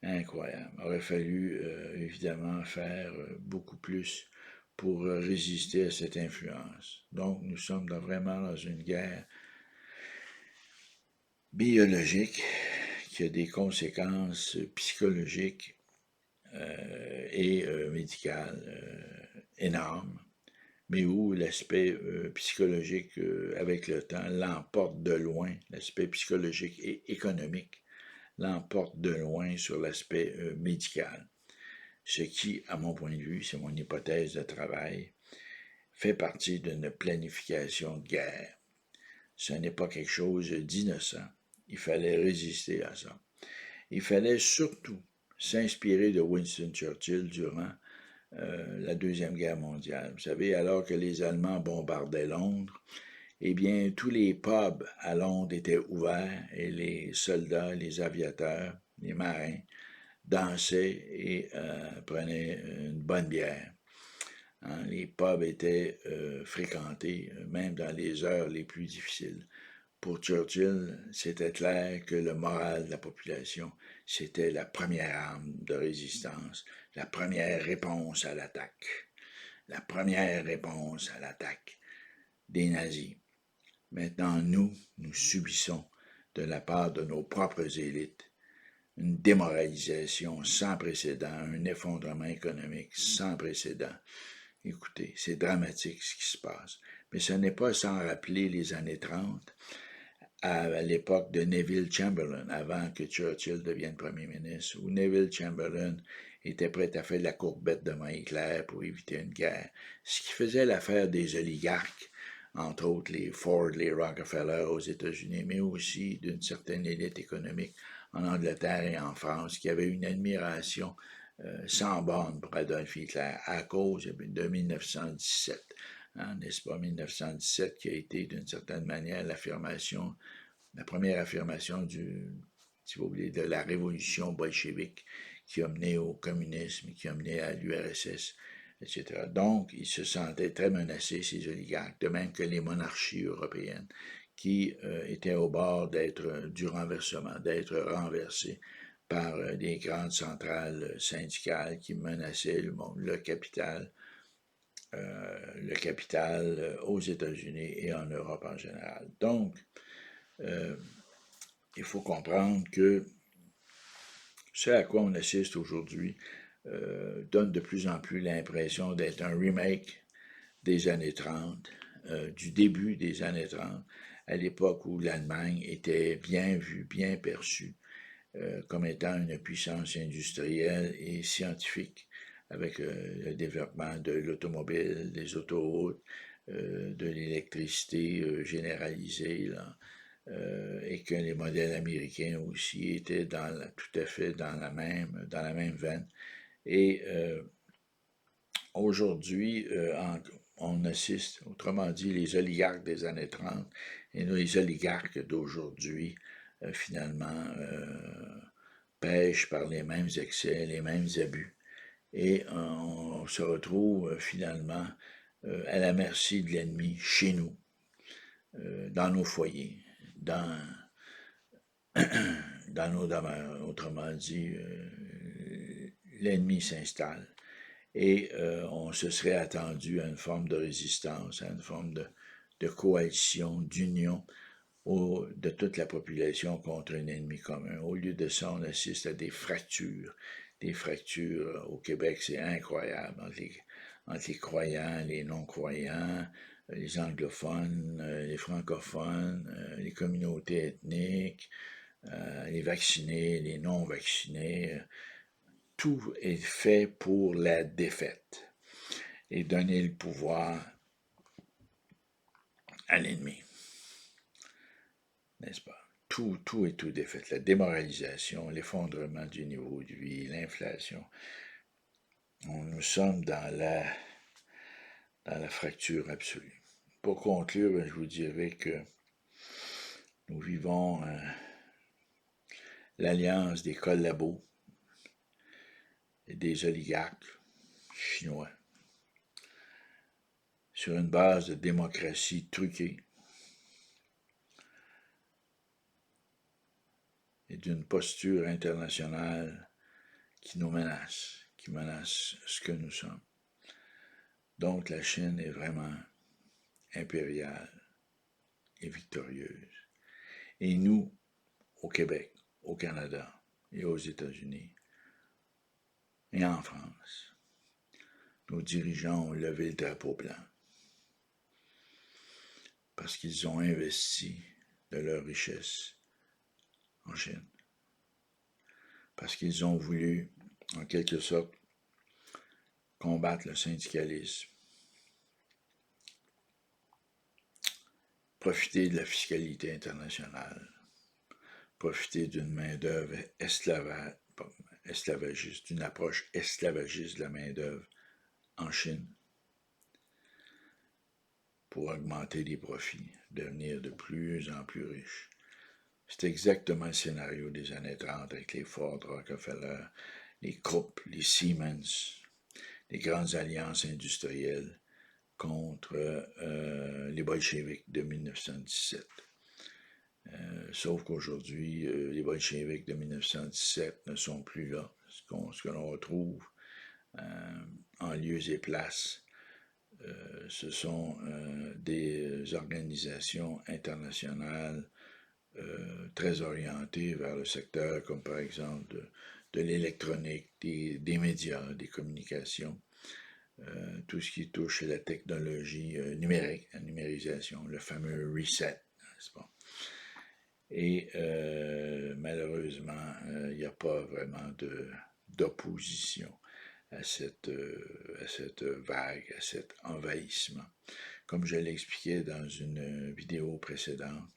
Incroyable. Il aurait fallu évidemment faire beaucoup plus pour résister à cette influence. Donc, nous sommes vraiment dans une guerre biologique qui a des conséquences psychologiques et médicales énormes, mais où l'aspect psychologique, avec le temps, l'emporte de loin, l'aspect psychologique et économique l'emporte de loin sur l'aspect médical. Ce qui, à mon point de vue, c'est mon hypothèse de travail, fait partie d'une planification de guerre. Ce n'est pas quelque chose d'innocent. Il fallait résister à ça. Il fallait surtout s'inspirer de Winston Churchill durant la Deuxième Guerre mondiale. Vous savez, alors que les Allemands bombardaient Londres, eh bien, tous les pubs à Londres étaient ouverts et les soldats, les aviateurs, les marins dansaient et prenaient une bonne bière. Hein, les pubs étaient fréquentés, même dans les heures les plus difficiles. Pour Churchill, c'était clair que le moral de la population, c'était la première arme de résistance, la première réponse à l'attaque. La première réponse à l'attaque des nazis. Maintenant, nous subissons de la part de nos propres élites une démoralisation sans précédent, un effondrement économique sans précédent. Écoutez, c'est dramatique ce qui se passe. Mais ce n'est pas sans rappeler les années 30, à l'époque de Neville Chamberlain, avant que Churchill devienne premier ministre, où Neville Chamberlain était prêt à faire la courbette devant Hitler pour éviter une guerre, ce qui faisait l'affaire des oligarques, entre autres les Ford, les Rockefeller aux États-Unis, mais aussi d'une certaine élite économique en Angleterre et en France, qui avait une admiration sans borne pour Adolf Hitler à cause de 1917. Hein, n'est-ce pas, 1917 qui a été d'une certaine manière la première affirmation si vous voulez, de la révolution bolchevique qui a mené au communisme, qui a mené à l'URSS, etc. Donc, ils se sentaient très menacés, ces oligarques, de même que les monarchies européennes, qui étaient au bord du renversement, d'être renversées par des grandes centrales syndicales qui menaçaient le capital aux États-Unis et en Europe en général. Donc, il faut comprendre que ce à quoi on assiste aujourd'hui donne de plus en plus l'impression d'être un remake des années 30, du début des années 30, à l'époque où l'Allemagne était bien vue, bien perçue comme étant une puissance industrielle et scientifique, avec le développement de l'automobile, des autoroutes, de l'électricité généralisée, là, et que les modèles américains aussi étaient tout à fait dans la même veine. Et aujourd'hui, on assiste, autrement dit, les oligarques des années 30 et les oligarques d'aujourd'hui, finalement, pêchent par les mêmes excès, les mêmes abus. Et on se retrouve finalement à la merci de l'ennemi chez nous, dans nos foyers, dans nos demeures. Autrement dit, l'ennemi s'installe. Et on se serait attendu à une forme de résistance, à une forme de coalition, d'union de toute la population contre un ennemi commun. Au lieu de ça, on assiste à des fractures. Des fractures au Québec, c'est incroyable, entre les croyants, les non-croyants, les anglophones, les francophones, les communautés ethniques, les vaccinés, les non-vaccinés. Tout est fait pour la défaite et donner le pouvoir à l'ennemi. N'est-ce pas? Tout est tout défait. La démoralisation, l'effondrement du niveau de vie, l'inflation. Nous sommes dans la fracture absolue. Pour conclure, je vous dirais que nous vivons l'alliance des collabos et des oligarques chinois sur une base de démocratie truquée, d'une posture internationale qui nous menace, qui menace ce que nous sommes. Donc la Chine est vraiment impériale et victorieuse. Et nous, au Québec, au Canada et aux États-Unis et en France, nos dirigeants ont levé le drapeau blanc parce qu'ils ont investi de leur richesse en Chine. Parce qu'ils ont voulu, en quelque sorte, combattre le syndicalisme, profiter de la fiscalité internationale, profiter d'une main-d'œuvre esclavagiste, d'une approche esclavagiste de la main-d'œuvre en Chine pour augmenter les profits, devenir de plus en plus riches. C'est exactement le scénario des années 30 avec les Ford, Rockefeller, les Krupp, les Siemens, les grandes alliances industrielles contre les bolcheviks de 1917. Sauf qu'aujourd'hui, les bolcheviks de 1917 ne sont plus là. Ce que l'on retrouve en lieux et places, ce sont des organisations internationales très orientées vers le secteur, comme par exemple de l'électronique, des médias, des communications, tout ce qui touche à la technologie numérique, la numérisation, le fameux reset, n'est-ce pas? Et malheureusement, il n'y a pas vraiment d'opposition à cette vague, à cet envahissement. Comme je l'expliquais dans une vidéo précédente,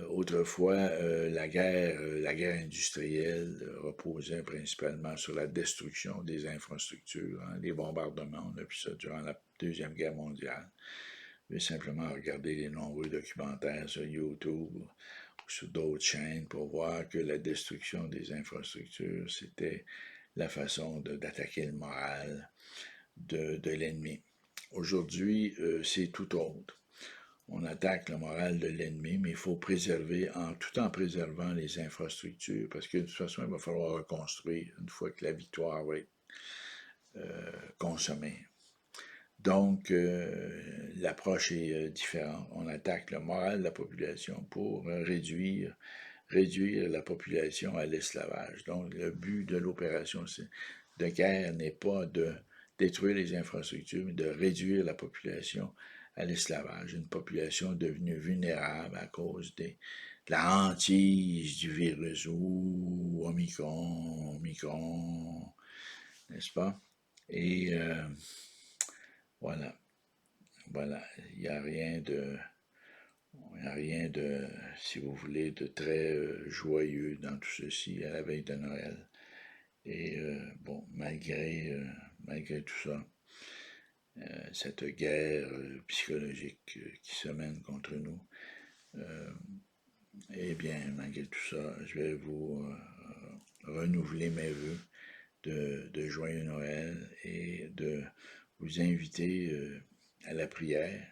autrefois, la guerre industrielle reposait principalement sur la destruction des infrastructures, hein, les bombardements. On a vu ça durant la Deuxième Guerre mondiale. Je vais simplement regarder les nombreux documentaires sur YouTube ou sur d'autres chaînes pour voir que la destruction des infrastructures, c'était la façon d'attaquer le moral de l'ennemi. Aujourd'hui, c'est tout autre. On attaque le moral de l'ennemi, mais il faut préserver, tout en préservant les infrastructures, parce que de toute façon, il va falloir reconstruire une fois que la victoire va être consommée. Donc, l'approche est différente. On attaque le moral de la population pour réduire la population à l'esclavage. Donc, le but de l'opération de guerre n'est pas de détruire les infrastructures, mais de réduire la population à l'esclavage. Une population devenue vulnérable à cause de la hantise du virus ou Omicron, n'est-ce pas? Et voilà, il n'y a rien de, si vous voulez, de très joyeux dans tout ceci à la veille de Noël. Et bon, malgré tout ça, cette guerre psychologique qui se mène contre nous, eh bien, malgré tout ça, je vais vous renouveler mes vœux de joyeux Noël et de vous inviter à la prière,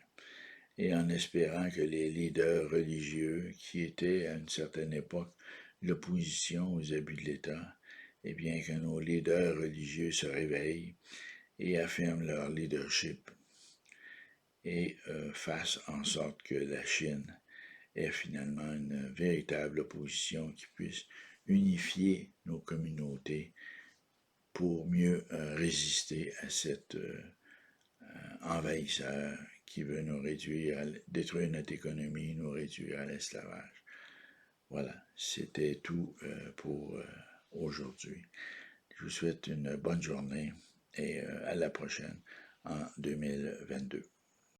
et en espérant que les leaders religieux qui étaient à une certaine époque l'opposition aux abus de l'État, eh bien que nos leaders religieux se réveillent et affirment leur leadership et fassent en sorte que la Chine ait finalement une véritable opposition qui puisse unifier nos communautés pour mieux résister à cet envahisseur qui veut nous réduire, détruire notre économie, nous réduire à l'esclavage. Voilà, c'était tout pour aujourd'hui. Je vous souhaite une bonne journée et à la prochaine en 2022.